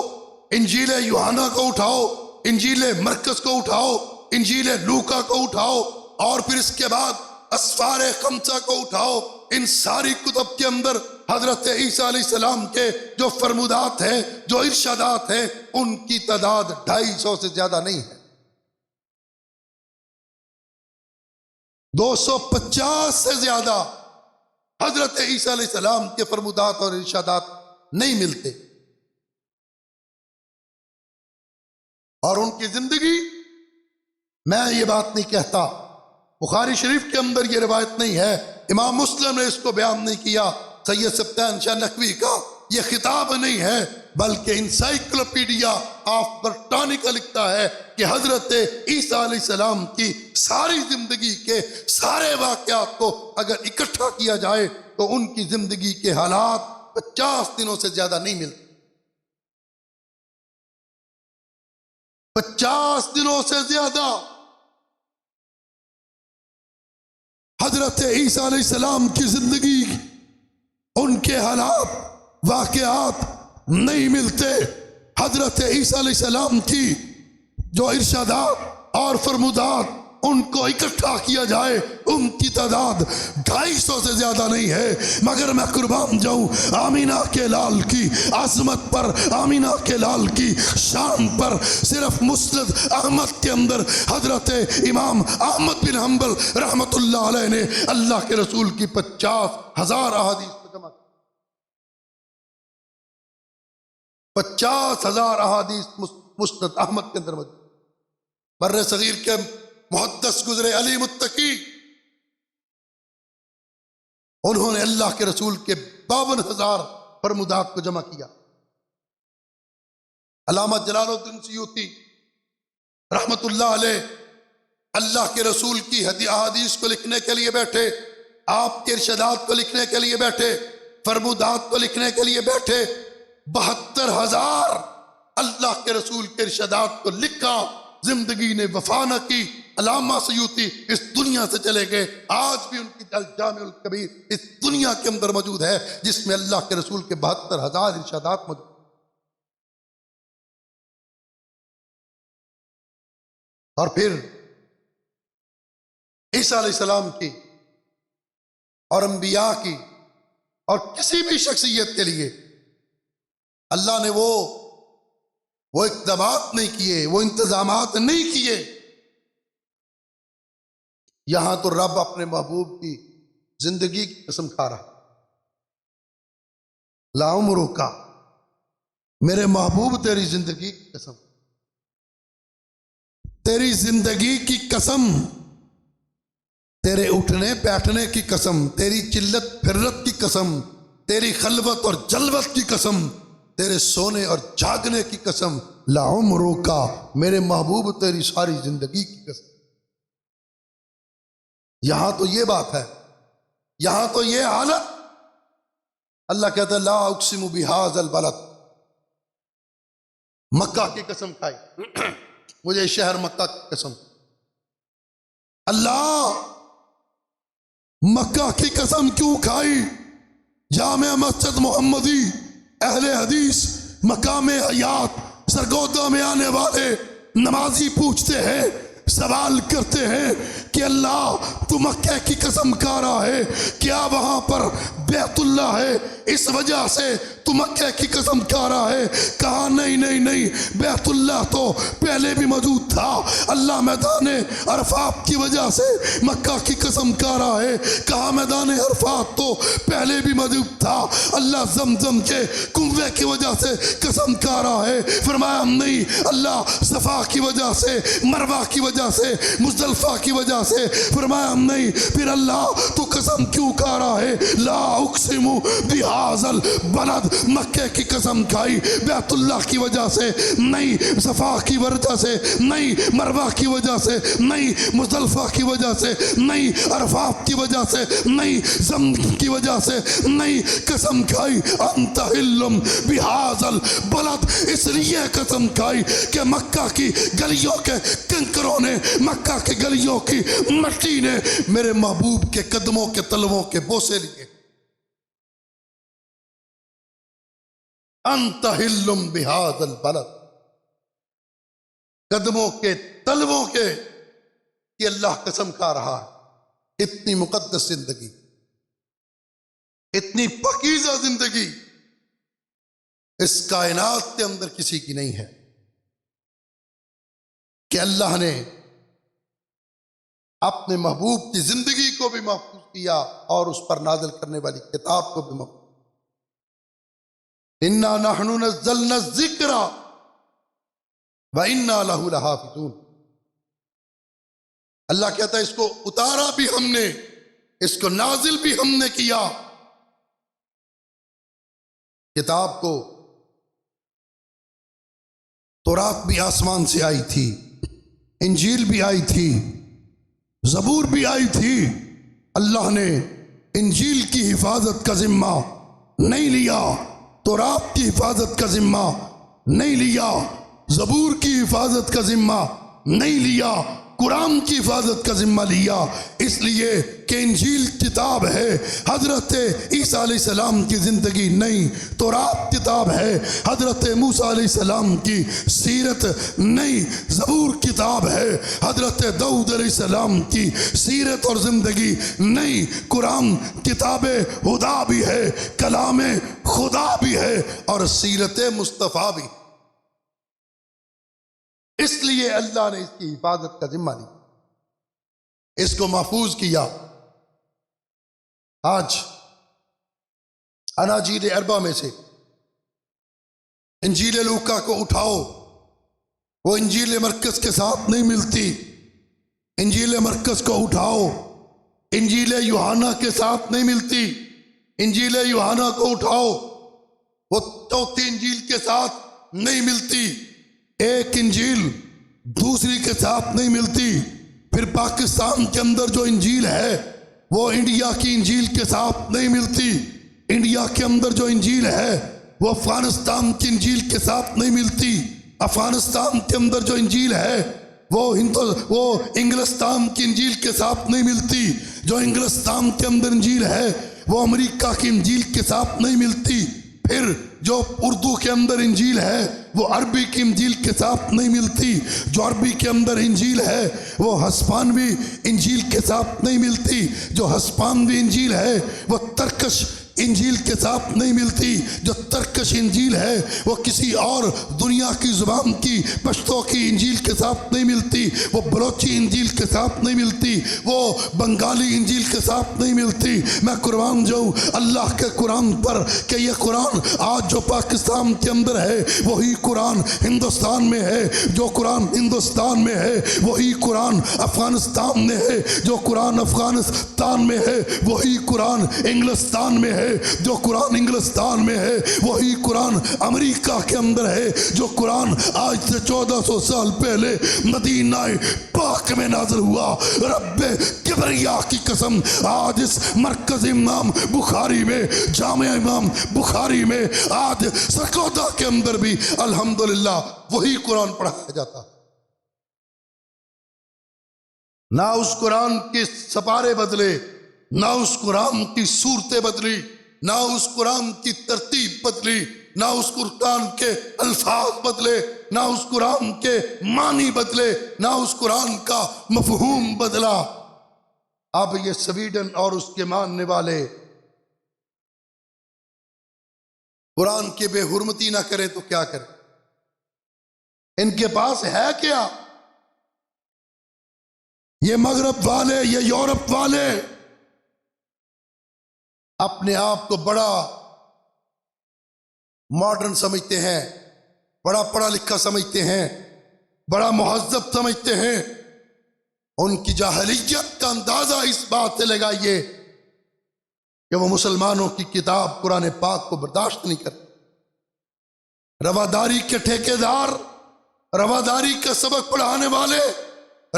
انجیل یوحنا کو اٹھاؤ، انجیل مرکز کو اٹھاؤ، انجیل لوکا کو اٹھاؤ، اور پھر اس کے بعد اسفار خمسہ کو اٹھاؤ۔ ان ساری کتب کے اندر حضرت عیسیٰ علیہ السلام کے جو فرمودات ہیں، جو ارشادات ہیں، ان کی تعداد 250 سے زیادہ نہیں ہے۔ 250 سے زیادہ حضرت عیسیٰ علیہ السلام کے فرمودات اور ارشادات نہیں ملتے۔ اور ان کی زندگی، میں یہ بات نہیں کہتا، بخاری شریف کے اندر یہ روایت نہیں ہے، امام مسلم نے اس کو بیان نہیں کیا، سید سبطین شاہ نقوی کا یہ خطاب نہیں ہے، بلکہ انسائیکلوپیڈیا آف برٹانیکا لکھتا ہے کہ حضرت عیسیٰ علیہ السلام کی ساری زندگی کے سارے واقعات کو اگر اکٹھا کیا جائے تو ان کی زندگی کے حالات 50 دنوں سے زیادہ نہیں ملتے۔ 50 دنوں سے زیادہ حضرت عیسیٰ علیہ السلام کی زندگی، ان کے حالات، واقعات نہیں ملتے۔ حضرت عیسیٰ علیہ السلام کی جو ارشادات اور فرمودات، ان کو اکٹھا کیا جائے ان کی تعداد 250 سے زیادہ نہیں ہے۔ مگر میں قربان جاؤں آمینہ کے لال کی عظمت پر، آمینہ کے لال کی شان پر۔ صرف مسند احمد کے اندر حضرت امام احمد بن حنبل رحمت اللہ علیہ نے اللہ کے رسول کی 50,000 احادیث 50,000 احادیث مسند احمد کے اندر موجود۔ بر صغیر کے محدث گزرے علی متقی، انہوں نے اللہ کے رسول کے 52,000 فرمودات کو جمع کیا۔ علامہ جلال الدین سیوطی رحمت اللہ علیہ اللہ کے رسول کی احادیث کو لکھنے کے لیے بیٹھے، آپ کے ارشادات کو لکھنے کے لیے بیٹھے، فرمودات کو لکھنے کے لیے بیٹھے، 72,000 اللہ کے رسول کے ارشادات کو لکھا، زندگی نے وفا نہ کی۔ علامہ سیوطی اس دنیا سے چلے گئے، آج بھی ان کی الجامع الکبیر اس دنیا کے اندر موجود ہے، جس میں اللہ کے رسول کے 72,000 ارشادات موجود۔ اور پھر عیسیٰ علیہ السلام کی اور انبیاء کی اور کسی بھی شخصیت کے لیے اللہ نے وہ اقدامات نہیں کیے، وہ انتظامات نہیں کیے۔ یہاں تو رب اپنے محبوب کی زندگی کی قسم کھا رہا، لعمرک کا، میرے محبوب تیری زندگی کی قسم، تیری زندگی کی قسم، تیرے اٹھنے بیٹھنے کی قسم، تیری چلت پھرت کی قسم، تیری خلوت اور جلوت کی قسم، تیرے سونے اور جاگنے کی قسم، لعمرک کا، میرے محبوب تیری ساری زندگی کی قسم۔ یہاں تو یہ بات ہے، یہاں تو یہ حالت، اللہ کہتا ہے لا اقسم بہذا البلد، مکہ کی قسم کھائی، مجھے شہر مکہ کی قسم، اللہ مکہ کی قسم کیوں کھائی؟ جامع مسجد محمدی، اہل حدیث، مقام حیات، سرگودا میں آنے والے نمازی پوچھتے ہیں، سوال کرتے ہیں کہ اللہ تو مکہ کی قسم کھا رہا ہے، کیا وہاں پر بیت اللہ ہے اس وجہ سے تو مکہ کی قسم کھا رہا ہے؟ کہا نہیں نہیں نہیں، بیت اللہ تو پہلے بھی موجود تھا، اللہ میدان عرفات کی وجہ سے مکہ کی قسم کھا رہا ہے۔ کہا میدان عرفات تو پہلے بھی موجود تھا، اللہ زمزم کے کنویں کی وجہ سے قسم کھا رہا ہے۔ فرمایا نہیں، اللہ صفا کی وجہ سے، مروہ کی وجہ سے، مزدلفہ کی وجہ سے۔ فرمایا نہیں، پھر اللہ تو قسم کیوں کھا رہا ہے؟ لا اقسم بہذا البلد، مکہ کی قسم کھائی، بیت اللہ کی وجہ سے نہیں، صفا کی وجہ سے نہیں، مروہ کی وجہ سے نہیں، مزدلفہ کی وجہ سے نہیں، عرفات کی وجہ سے نہیں، زمزم کی وجہ سے نہیں، قسم کھائی انت حلم بہذا البلد، اس لیے قسم کھائی کہ مکہ کی گلیوں کے کنکروں نے، مکہ کی گلیوں کی مٹی نے میرے محبوب کے قدموں کے تلووں کے بوسے لیے۔ انت حلم بہذا البلد، قدموں کے تلووں کے، کہ اللہ قسم کھا رہا ہے۔ اتنی مقدس زندگی، اتنی پاکیزہ زندگی اس کائنات کے اندر کسی کی نہیں ہے کہ اللہ نے اپنے محبوب کی زندگی کو بھی محفوظ کیا اور اس پر نازل کرنے والی کتاب کو بھی محفوظ۔ اِنَّا نَحْنُ نَزَّلْنَا الذِّكْرَ وَإِنَّا لَهُ لَحَافِظُونَ، اللہ کہتا ہے اس کو اتارا بھی ہم نے، اس کو نازل بھی ہم نے کیا۔ کتاب کو تورات بھی آسمان سے آئی تھی، انجیل بھی آئی تھی، زبور بھی آئی تھی۔ اللہ نے انجیل کی حفاظت کا ذمہ نہیں لیا، تورات کی حفاظت کا ذمہ نہیں لیا، زبور کی حفاظت کا ذمہ نہیں لیا، قرآن کی حفاظت کا ذمہ لیا، اس لیے کہ انجیل کتاب ہے، حضرت عیسیٰ علیہ السلام کی زندگی نہیں، تورات کتاب ہے، حضرت موسیٰ علیہ السلام کی سیرت نہیں، زبور کتاب ہے، حضرت داؤد علیہ السلام کی سیرت اور زندگی نہیں، قرآن کتاب خدا بھی ہے، کلام خدا بھی ہے اور سیرت مصطفیٰ بھی۔ اس لیے اللہ نے اس کی حفاظت کا ذمہ لیا، اس کو محفوظ کیا۔ آج اناجیل اربعہ میں سے انجیل لوکا کو اٹھاؤ، وہ انجیل مرکز کے ساتھ نہیں ملتی۔ انجیل مرکز کو اٹھاؤ، انجیل یوحنا کے ساتھ نہیں ملتی۔ انجیل یوحنا کو اٹھاؤ، وہ چوتھی انجیل کے ساتھ نہیں ملتی۔ ایک انجیل دوسری کے ساتھ نہیں ملتی۔ پھر پاکستان کے اندر جو انجیل ہے وہ انڈیا کی انجیل کے ساتھ نہیں ملتی۔ انڈیا کے اندر جو انجیل ہے وہ افغانستان کی انجیل کے ساتھ نہیں ملتی۔ افغانستان کے اندر جو انجیل ہے وہ انگلستان کی انجیل کے ساتھ نہیں ملتی۔ جو انگلستان کے اندر انجیل ہے وہ امریکہ کی انجیل کے ساتھ نہیں ملتی۔ پھر جو اردو کے اندر انجیل ہے وہ عربی کی انجیل کے ساتھ نہیں ملتی۔ جو عربی کے اندر انجیل ہے وہ ہسپانوی انجیل کے ساتھ نہیں ملتی۔ جو ہسپانوی انجیل ہے وہ ترکش انجیل کے ساتھ نہیں ملتی۔ جو ترکش انجیل ہے وہ کسی اور دنیا کی زبان کی پشتو کی انجیل کے ساتھ نہیں ملتی۔ وہ بلوچی انجیل کے ساتھ نہیں ملتی۔ وہ بنگالی انجیل کے ساتھ نہیں ملتی۔ میں قربان جاؤں اللہ کے قرآن پر کہ یہ قرآن آج جو پاکستان کے اندر ہے وہی قرآن ہندوستان میں ہے۔ جو قرآن ہندوستان میں ہے وہی قرآن افغانستان میں ہے۔ جو قرآن افغانستان میں ہے وہی قرآن انگلستان میں ہے۔ جو قرآن انگلستان میں ہے وہی قرآن امریکہ کے اندر ہے۔ جو قرآن آج سے 1400 سال پہلے مدینہ پاک میں نازل ہوا، رب کبریا کی قسم آج اس مرکز امام بخاری میں، جامع امام بخاری میں، آج سرگودا کے اندر بھی الحمدللہ وہی قرآن پڑھایا جاتا۔ نہ اس قرآن کے سپارے بدلے، نہ اس قرآن کی صورتیں بدلی، نہ اس قرآن کی ترتیب بدلی، نہ اس قرآن کے الفاظ بدلے، نہ اس قرآن کے معنی بدلے، نہ اس قرآن کا مفہوم بدلا۔ اب یہ سویڈن اور اس کے ماننے والے قرآن کی بے حرمتی نہ کریں تو کیا کریں؟ ان کے پاس ہے کیا؟ یہ مغرب والے، یہ یورپ والے اپنے آپ کو بڑا ماڈرن سمجھتے ہیں، بڑا پڑھا لکھا سمجھتے ہیں، بڑا مہذب سمجھتے ہیں۔ ان کی جاہلیت کا اندازہ اس بات سے لگائیے کہ وہ مسلمانوں کی کتاب قرآن پاک کو برداشت نہیں کرتے۔ رواداری کے ٹھیکیدار، رواداری کا سبق پڑھانے والے،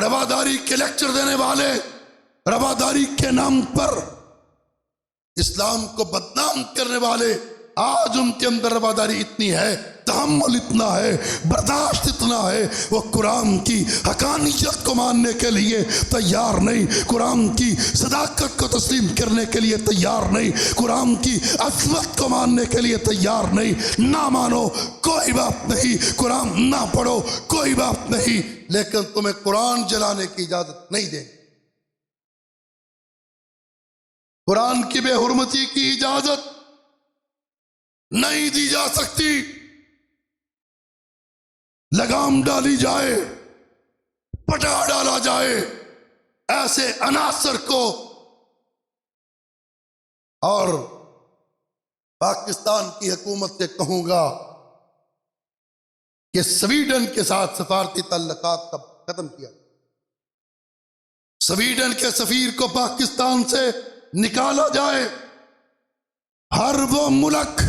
رواداری کے لیکچر دینے والے، رواداری کے نام پر اسلام کو بدنام کرنے والے، آج ان کے اندر رواداری اتنی ہے، تحمل اتنا ہے، برداشت اتنا ہے، وہ قرآن کی حقانیت کو ماننے کے لیے تیار نہیں، قرآن کی صداقت کو تسلیم کرنے کے لیے تیار نہیں، قرآن کی عظمت کو ماننے کے لیے تیار نہیں۔ نہ مانو کوئی بات نہیں، قرآن نہ پڑھو کوئی بات نہیں، لیکن تمہیں قرآن جلانے کی اجازت نہیں دیں۔ قرآن کی بے حرمتی کی اجازت نہیں دی جا سکتی۔ لگام ڈالی جائے، پٹا ڈالا جائے ایسے عناصر کو، اور پاکستان کی حکومت سے کہوں گا کہ سویڈن کے ساتھ سفارتی تعلقات کا ختم کیا، سویڈن کے سفیر کو پاکستان سے نکالا جائے۔ ہر وہ ملک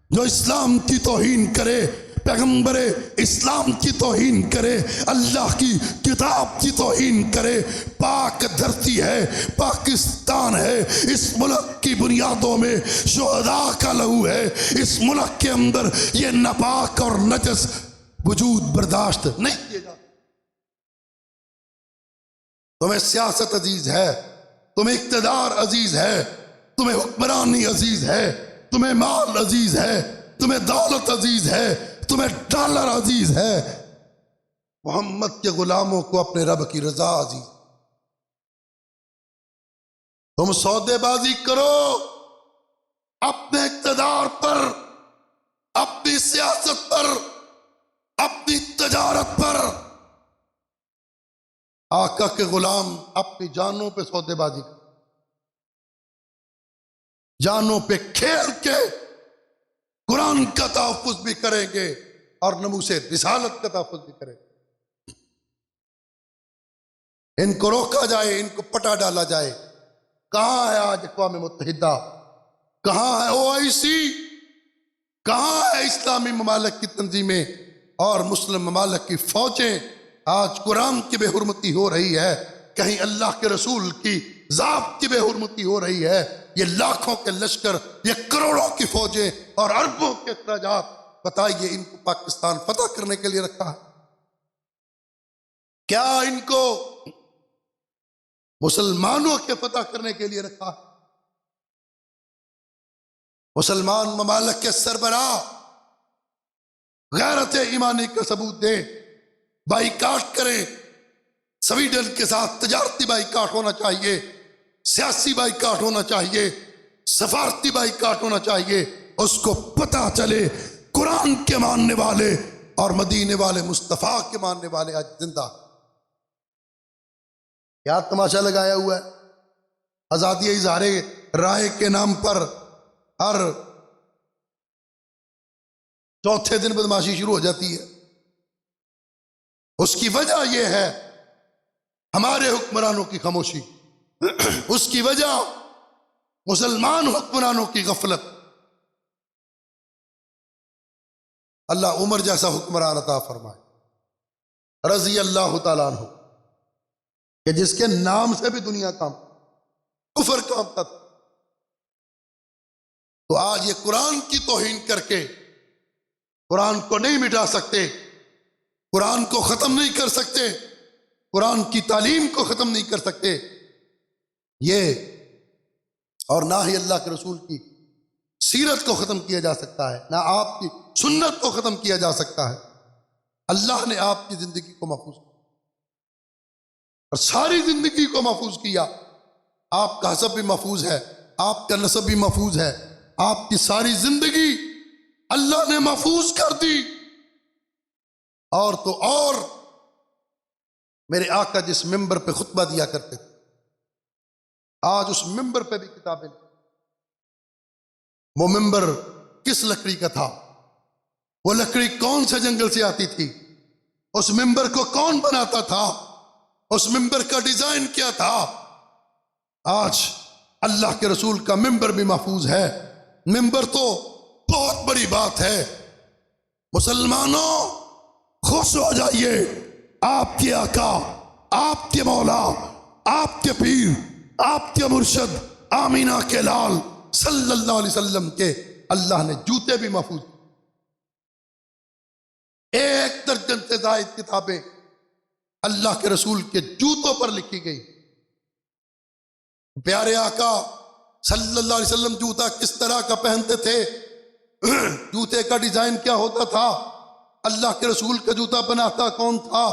جو اسلام کی توہین کرے، پیغمبر اسلام کی توہین کرے، اللہ کی کتاب کی توہین کرے، پاک دھرتی ہے، پاکستان ہے، اس ملک کی بنیادوں میں شہداء کا لہو ہے، اس ملک کے اندر یہ ناپاک اور نجس وجود برداشت نہیں کیے جاتے۔ تمہیں سیاست عزیز ہے، تمہیں اقتدار عزیز ہے، تمہیں حکمرانی عزیز ہے، تمہیں مال عزیز ہے، تمہیں دولت عزیز ہے، تمہیں ڈالر عزیز ہے، محمد کے غلاموں کو اپنے رب کی رضا عزیز۔ تم سودے بازی کرو اپنے اقتدار پر، اپنی سیاست پر، اپنی تجارت پر۔ آقا کے غلام اپنی جانوں پہ سودے بازی کرو، جانوں پہ کھیل کے قرآن کا تحفظ بھی کریں گے اور ناموس رسالت کا تحفظ بھی کریں گے۔ ان کو روکا جائے، ان کو پٹا ڈالا جائے۔ کہاں ہے آج اقوام متحدہ؟ کہاں ہے OIC؟ کہاں ہے اسلامی ممالک کی تنظیمیں اور مسلم ممالک کی فوجیں؟ آج قرآن کی بے حرمتی ہو رہی ہے، کہیں اللہ کے رسول کی ذات کی بے حرمتی ہو رہی ہے۔ یہ لاکھوں کے لشکر، یہ کروڑوں کی فوجیں اور اربوں کے اخراجات، بتائیے ان کو پاکستان فتح کرنے کے لیے رکھا ہے؟ کیا ان کو مسلمانوں کے فتح کرنے کے لیے رکھا ہے؟ مسلمان ممالک کے سربراہ غیرت ایمانی کا ثبوت دیں، بائیکاٹ کریں۔ سویڈن کے ساتھ تجارتی بائیکاٹ ہونا چاہیے، سیاسی بائیکاٹ ہونا چاہیے، سفارتی بائیکاٹ ہونا چاہیے۔ اس کو پتہ چلے قرآن کے ماننے والے اور مدینے والے مصطفیٰ کے ماننے والے آج زندہ۔ کیا تماشا لگایا ہوا ہے؟ آزادی اظہار رائے کے نام پر ہر چوتھے دن بدماشی شروع ہو جاتی ہے۔ اس کی وجہ یہ ہے ہمارے حکمرانوں کی خاموشی، اس کی وجہ مسلمان حکمرانوں کی غفلت۔ اللہ عمر جیسا حکمران عطا فرمائے رضی اللہ تعالیٰ عنہ، کہ جس کے نام سے بھی دنیا کام کفر کامتا تھا۔ تو آج یہ قرآن کی توہین کر کے قرآن کو نہیں مٹا سکتے، قرآن کو ختم نہیں کر سکتے، قرآن کی تعلیم کو ختم نہیں کر سکتے یہ، اور نہ ہی اللہ کے رسول کی سیرت کو ختم کیا جا سکتا ہے، نہ آپ کی سنت کو ختم کیا جا سکتا ہے۔ اللہ نے آپ کی زندگی کو محفوظ کیا اور ساری زندگی کو محفوظ کیا۔ آپ کا حسب بھی محفوظ ہے، آپ کا نسب بھی محفوظ ہے، آپ کی ساری زندگی اللہ نے محفوظ کر دی۔ اور تو اور میرے آقا جس ممبر پہ خطبہ دیا کرتے تھے، آج اس ممبر پہ بھی کتابیں۔ وہ ممبر کس لکڑی کا تھا؟ وہ لکڑی کون سے جنگل سے آتی تھی؟ اس ممبر کو کون بناتا تھا؟ اس ممبر کا ڈیزائن کیا تھا؟ آج اللہ کے رسول کا ممبر بھی محفوظ ہے۔ ممبر تو بہت بڑی بات ہے۔ مسلمانوں خوش ہو جائیے، آپ کے آقا، آپ کے مولا، آپ کے پیر، آپ کے مرشد آمینہ کے لال صلی اللہ علیہ وسلم کے اللہ نے جوتے بھی محفوظ۔ 1 درجن سے زائد کتابیں اللہ کے رسول کے جوتوں پر لکھی گئی۔ پیارے آقا صلی اللہ علیہ وسلم جوتا کس طرح کا پہنتے تھے؟ جوتے کا ڈیزائن کیا ہوتا تھا؟ اللہ کے رسول کا جوتا بناتا کون تھا؟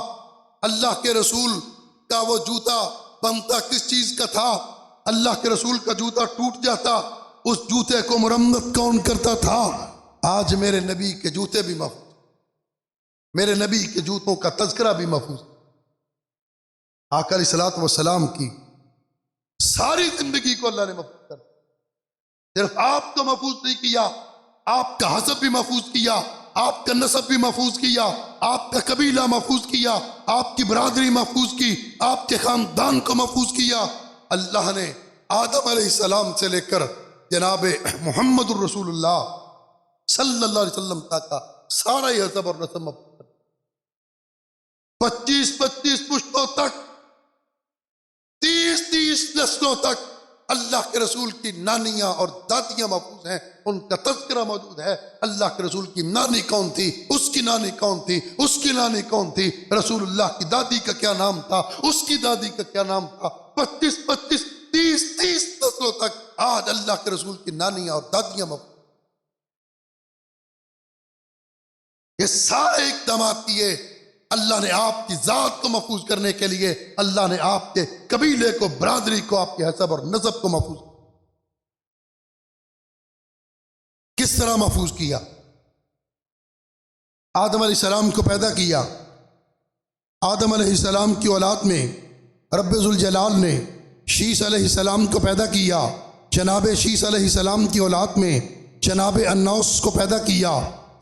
اللہ کے رسول کا وہ جوتا بنتا کس چیز کا تھا؟ اللہ کے رسول کا جوتا ٹوٹ جاتا، اس جوتے کو مرمت کون کرتا تھا؟ آج میرے نبی کے جوتے بھی محفوظ، میرے نبی کے جوتوں کا تذکرہ بھی محفوظ۔ آقا علیہ الصلوۃ والسلام کی ساری زندگی کو اللہ نے محفوظ کر دیا۔ صرف آپ کو محفوظ نہیں کیا، آپ کا حسب بھی محفوظ کیا، آپ کا نسب بھی محفوظ کیا، آپ کا قبیلہ محفوظ کیا، آپ کی برادری محفوظ کی، آپ کے خاندان کو محفوظ کیا۔ اللہ نے آدم علیہ السلام سے لے کر جناب محمد الرسول اللہ صلی اللہ علیہ وسلم تک کا سارا ہی حسب اور نسب محفوظ کر، 25 پشتوں تک، 30 نسلوں تک اللہ کے رسول کی نانیاں اور دادیاں محفوظ ہیں، ان کا تذکرہ موجود ہے۔ اللہ کے رسول کی نانی کون تھی، اس کی نانی کون تھی، اس کی نانی کون تھی، رسول اللہ کی دادی کا کیا نام تھا، اس کی دادی کا کیا نام تھا، 25 30 نسلوں تک آج اللہ کے رسول کی نانیاں اور دادیاں محفوظ۔ یہ سارے اقدامات کیے اللہ نے آپ کی ذات کو محفوظ کرنے کے لیے، اللہ نے آپ کے قبیلے کو، برادری کو، آپ کے حسب اور نسب کو محفوظ کس طرح محفوظ کیا؟ آدم علیہ السلام کو پیدا کیا، آدم علیہ السلام کی اولاد میں رب ذوالجلال نے شیس علیہ السلام کو پیدا کیا، جناب شیس علیہ السلام کی اولاد میں جناب انوس کو پیدا کیا،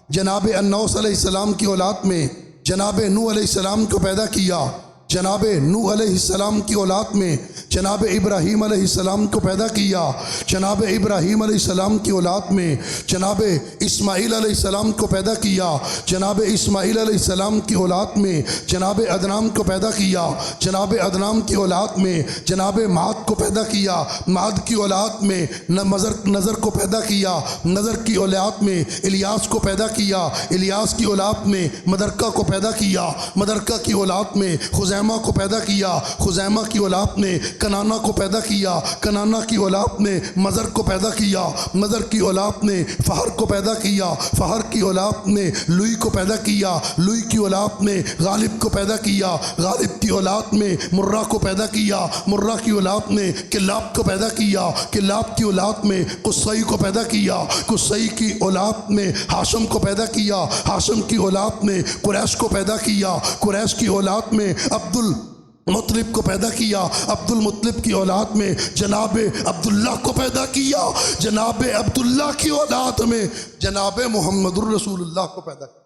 جناب انوس علیہ السلام کی اولاد میں جناب نوح علیہ السلام کو پیدا کیا، جناب نوح علیہ السلام کی اولاد میں جناب ابراہیم علیہ السلام کو پیدا کیا، جناب ابراہیم علیہ السلام کی اولاد میں جناب اسماعیل علیہ السلام کو پیدا کیا، جناب اسماعیل علیہ السلام کی اولاد میں جناب عدنان کو پیدا کیا، جناب عدنان کی اولاد میں جناب معد کو پیدا کیا، معد کی اولاد میں نظر کو پیدا کیا، نظر کی اولاد میں الیاس کو پیدا کیا، الیاس کی اولاد میں مدرکہ کو پیدا کیا، مدرکہ کی اولاد میں خزیمہ کو پیدا کیا، خزیمہ کی اولاد نے کنانہ کو پیدا کیا، کنانہ کی اولاد نے مزر کو پیدا کیا، مزر کی اولاد نے فہر کو پیدا کیا، فہر کی اولاد نے لوئی کو پیدا کیا، لوئی کی اولاد نے غالب کو پیدا کیا، غالب کی اولاد میں مرہ کو پیدا کیا، مرہ کی اولاد نے کلاب کو پیدا کیا، کلاب کی اولاد میں قصی کو پیدا کیا، قصی کی اولاد میں ہاشم کو پیدا کیا، ہاشم کی اولاد میں قریش کو پیدا کیا، قریش کی اولاد میں عبد المطلب کو پیدا کیا، عبد المطلب کی اولاد میں جناب عبداللہ کو پیدا کیا، جناب عبداللہ کی اولاد میں جناب محمد الرسول اللہ کو پیدا کیا۔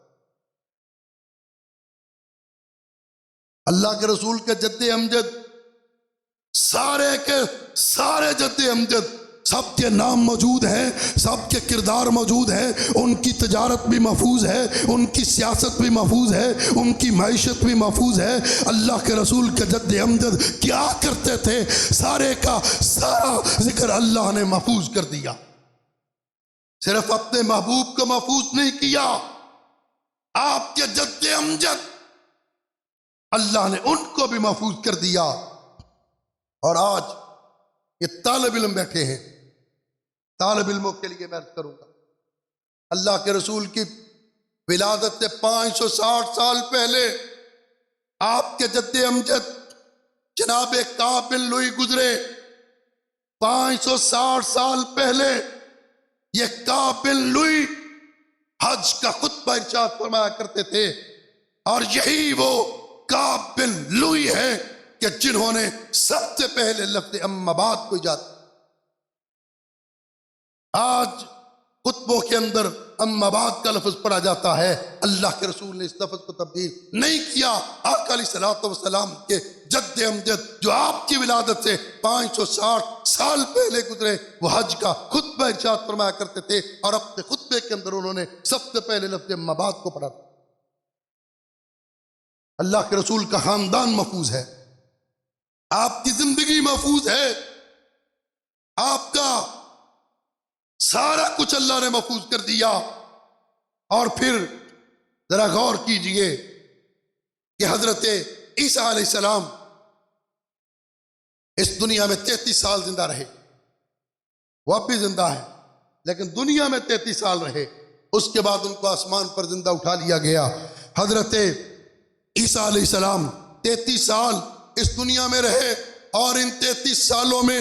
اللہ کے رسول کے جد امجد سارے کے سارے جد امجد سب کے نام موجود ہیں، سب کے کردار موجود ہیں، ان کی تجارت بھی محفوظ ہے، ان کی سیاست بھی محفوظ ہے، ان کی معیشت بھی محفوظ ہے۔ اللہ کے رسول کے جد امجد کیا کرتے تھے، سارے کا سارا ذکر اللہ نے محفوظ کر دیا۔ صرف اپنے محبوب کو محفوظ نہیں کیا، آپ کے جد امجد اللہ نے ان کو بھی محفوظ کر دیا۔ اور آج یہ طالب علم بیٹھے ہیں، طالب علموں کے لیے میں عرض کروں گا، اللہ کے رسول کی ولادت سے 560 سال پہلے آپ کے جد امجد جناب کعب بن لوئی گزرے۔ 560 سال پہلے یہ کعب بن لوئی حج کا خطبہ ارشاد فرمایا کرتے تھے، اور یہی وہ کعب بن لوئی ہے کہ جنہوں نے سب سے پہلے لفظ اما بعد کو ایجاد کیا۔ آج خطبوں کے اندر اما بعد کا لفظ پڑھا جاتا ہے، اللہ کے رسول نے اس لفظ کو تبدیل نہیں کیا۔ آقا علیہ الصلوۃ والسلام کے جد امجد جو آپ کی ولادت سے 560 سال پہلے گزرے، وہ حج کا خطبہ ارشاد فرمایا کرتے تھے، اور اپنے خطبے کے اندر انہوں نے سب سے پہلے لفظ اما بعد کو پڑھا تھا۔ اللہ کے رسول کا خاندان محفوظ ہے، آپ کی زندگی محفوظ ہے، آپ کا سارا کچھ اللہ نے محفوظ کر دیا۔ اور پھر ذرا غور کیجئے کہ حضرت عیسیٰ علیہ السلام اس دنیا میں 33 سال زندہ رہے، وہ اب بھی زندہ ہے، لیکن دنیا میں 33 سال رہے، اس کے بعد ان کو آسمان پر زندہ اٹھا لیا گیا۔ حضرت عیسیٰ علیہ السلام 33 سال اس دنیا میں رہے، اور ان 33 سالوں میں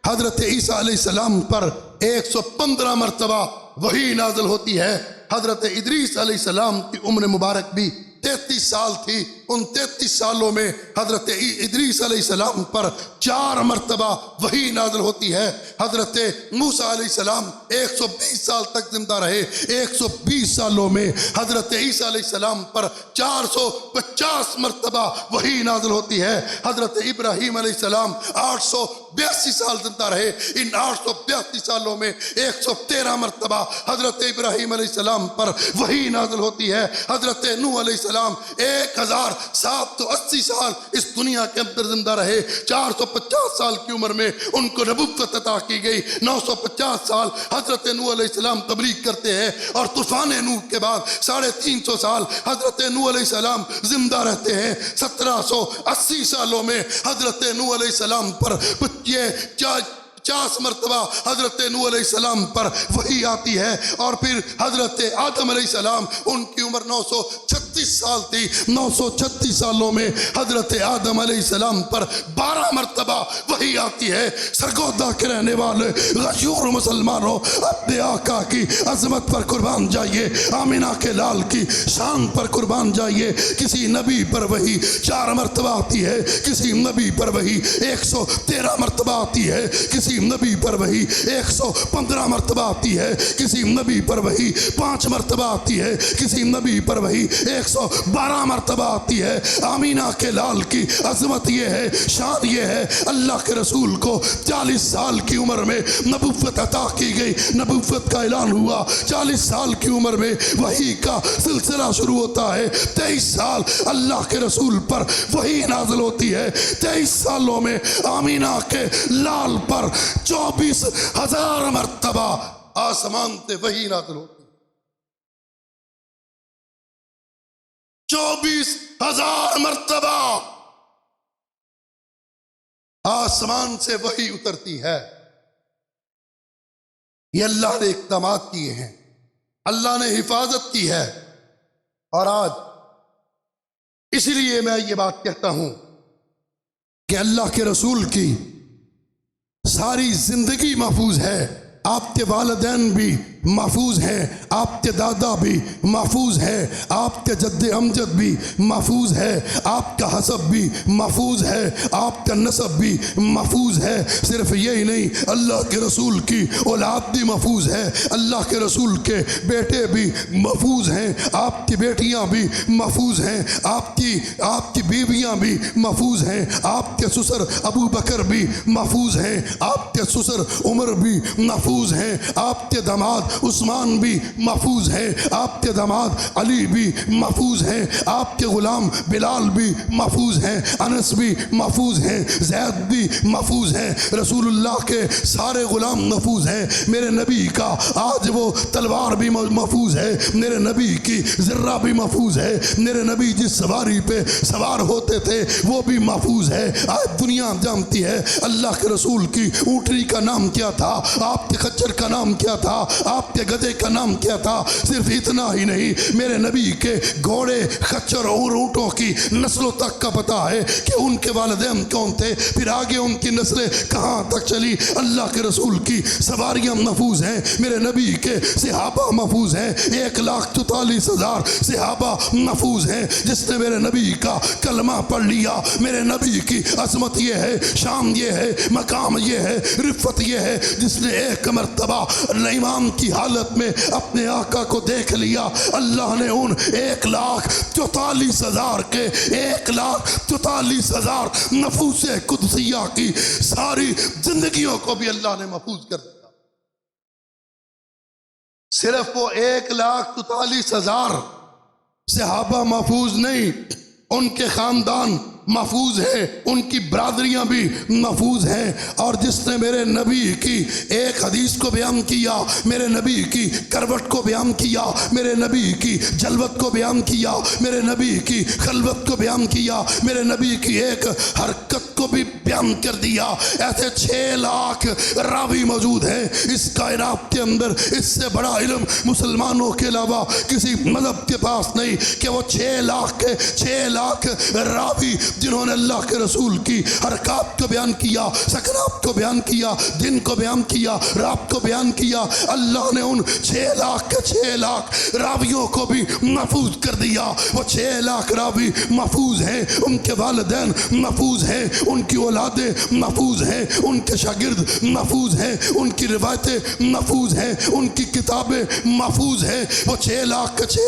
حضرت عیسیٰ علیہ السلام پر 115 مرتبہ وحی نازل ہوتی ہے۔ حضرت ادریس علیہ السلام کی عمر مبارک بھی 33 سال تھی، ان 33 سالوں میں حضرت ادریس علیہ السلام پر 4 مرتبہ وحی نازل ہوتی ہے۔ حضرت موسیٰ علیہ السلام 120 سال تک زندہ رہے، 120 سالوں میں حضرت عیسیٰ علیہ السلام پر 450 مرتبہ وحی نازل ہوتی ہے۔ حضرت ابراہیم علیہ السلام 882 سال زندہ رہے، ان 882 سالوں میں 113 مرتبہ حضرت ابراہیم علیہ السلام پر وحی نازل ہوتی ہے۔ حضرت نوح علیہ السلام 1780 سال اس دنیا کے اندر زندہ رہے، 450 سال کی عمر میں ان کو نبوت عطا کی گئی، 950 سال حضرت نوح علیہ السلام تبلیغ کرتے ہیں، اور طوفان نوح کے بعد 350 سال حضرت نوح علیہ السلام زندہ رہتے ہیں۔ 1780 سالوں میں حضرت نوح علیہ السلام پر 50 مرتبہ حضرت نوح علیہ السلام پر وحی آتی ہے، اور پھر حضرت آدم علیہ السلام ان کی عمر 936 سال تھی، 936 سالوں میں حضرت آدم علیہ السلام پر 12 مرتبہ وحی آتی ہے۔ سرگودا کے رہنے والے غیور مسلمانوں، اپنے آقا کی عظمت پر قربان جائیے، آمینہ کے لال کی شان پر قربان جائیے۔ کسی نبی پر وحی 4 مرتبہ آتی ہے، کسی نبی پر وحی 113 مرتبہ آتی ہے، کسی کسی نبی پر وحی 115 مرتبہ آتی ہے، کسی نبی پر وحی 5 مرتبہ آتی ہے، کسی نبی پر وحی 112 مرتبہ آتی ہے۔ آمینہ کے لال کی عظمت یہ ہے، شان یہ ہے، اللہ کے رسول کو 40 سال کی عمر میں نبوت عطا کی گئی، نبوت کا اعلان ہوا۔ 40 سال کی عمر میں وحی کا سلسلہ شروع ہوتا ہے، 23 سال اللہ کے رسول پر وحی نازل ہوتی ہے۔ 23 سالوں میں آمینہ کے لال پر 24,000 مرتبہ آسمان سے وحی نازل ہوتی ہے۔ 24,000 مرتبہ آسمان سے وحی اترتی ہے۔ یہ اللہ نے اقدامات کیے ہیں، اللہ نے حفاظت کی ہے۔ اور آج اسی لیے میں یہ بات کہتا ہوں کہ اللہ کے رسول کی ساری زندگی محفوظ ہے، آپ کے والدین بھی محفوظ ہیں، آپ کے دادا بھی محفوظ ہے، آپ کے جد امجد بھی محفوظ ہے، آپ کا حسب بھی محفوظ ہے، آپ کا نسب بھی محفوظ ہے۔ صرف یہی نہیں، اللہ کے رسول کی اولاد بھی محفوظ ہے، اللہ کے رسول کے بیٹے بھی محفوظ ہیں، آپ کی بیٹیاں بھی محفوظ ہیں، آپ کی بیویاں بھی محفوظ ہیں، آپ کے سسر ابو بکر بھی محفوظ ہیں، آپ کے سسر عمر بھی محفوظ ہیں، آپ کے داماد عثمان بھی محفوظ ہیں، آپ کے داماد علی بھی محفوظ ہیں، آپ کے غلام بلال بھی محفوظ ہیں، انس بھی محفوظ ہیں، زید بھی محفوظ ہیں، رسول اللہ کے سارے غلام محفوظ ہیں۔ میرے نبی کا آج وہ تلوار بھی محفوظ ہے، میرے نبی کی ذرہ بھی محفوظ ہے، میرے نبی جس سواری پہ سوار ہوتے تھے وہ بھی محفوظ ہے۔ آج دنیا جانتی ہے اللہ کے رسول کی اونٹنی کا نام کیا تھا، آپ کے خچر کا نام کیا تھا، آپ کے گدھے کا نام کیا تھا۔ صرف اتنا ہی نہیں، میرے نبی کے گھوڑے، خچر اور اونٹوں کی نسلوں تک کا پتہ ہے کہ ان کے والدین کون تھے، پھر آگے ان کی نسلیں کہاں تک چلی۔ اللہ کے رسول کی سواریاں محفوظ ہیں، میرے نبی کے صحابہ محفوظ ہیں، 1,44,000 صحابہ محفوظ ہیں۔ جس نے میرے نبی کا کلمہ پڑھ لیا، میرے نبی کی عظمت یہ ہے، شان یہ ہے، مقام یہ ہے، رفت یہ ہے، جس نے ایک مرتبہ ایمان کی حالت میں اپنے آقا کو دیکھ لیا، اللہ نے ان 1,44,000 کے 1,44,000 نفوس قدسیہ کی ساری زندگیوں کو بھی اللہ نے محفوظ کر دیا۔ صرف وہ 1,44,000 صحابہ محفوظ نہیں، ان کے خاندان محفوظ ہے، ان کی برادریاں بھی محفوظ ہیں۔ اور جس نے میرے نبی کی ایک حدیث کو بیان کیا، میرے نبی کی کروٹ کو بیان کیا، میرے نبی کی جلوت کو بیان کیا، میرے نبی کی خلوت کو بیان کیا، میرے نبی کی ایک حرکت کو بھی بیان کر دیا، ایسے 6 لاکھ راوی موجود ہیں اس کائنات کے اندر۔ اس سے بڑا علم مسلمانوں کے علاوہ کسی مذہب کے پاس نہیں کہ وہ 6 لاکھ راوی جنہوں نے اللہ کے رسول کی حرکات کو بیان کیا، سکنات کو بیان کیا، دن کو بیان کیا، رات کو بیان کیا، اللہ نے ان 6 لاکھ راویوں کو بھی محفوظ کر دیا۔ وہ 6 لاکھ راوی محفوظ ہیں، ان کے والدین محفوظ ہیں، ان کی اولادیں محفوظ ہیں، ان کے شاگرد محفوظ ہیں، ان کی روایتیں محفوظ ہیں، ان کی کتابیں محفوظ ہیں۔ وہ 6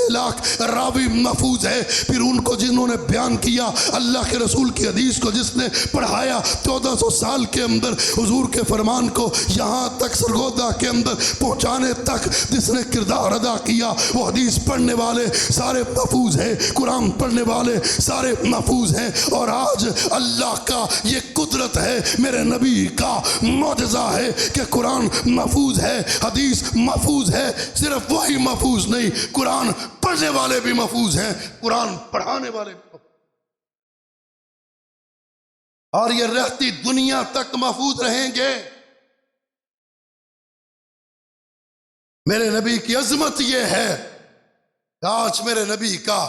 لاکھ راوی محفوظ ہیں۔ پھر ان کو جنہوں نے بیان کیا، اللہ کے رسول کی حدیث کو جس نے پڑھایا، 1400 سال کے اندر حضور کے فرمان کو یہاں تک سرگودا کے اندر پہنچانے تک جس نے کردار ادا کیا، وہ حدیث پڑھنے والے سارے محفوظ ہیں، قرآن پڑھنے والے سارے محفوظ ہیں۔ اور آج اللہ کا یہ قدرت ہے، میرے نبی کا معجزہ ہے کہ قرآن محفوظ ہے، حدیث محفوظ ہے۔ صرف وہی محفوظ نہیں، قرآن پڑھنے والے بھی محفوظ ہیں، قرآن پڑھانے والے بھی محفوظ، اور یہ رہتی دنیا تک محفوظ رہیں گے۔ میرے نبی کی عظمت یہ ہے کہ آج میرے نبی کا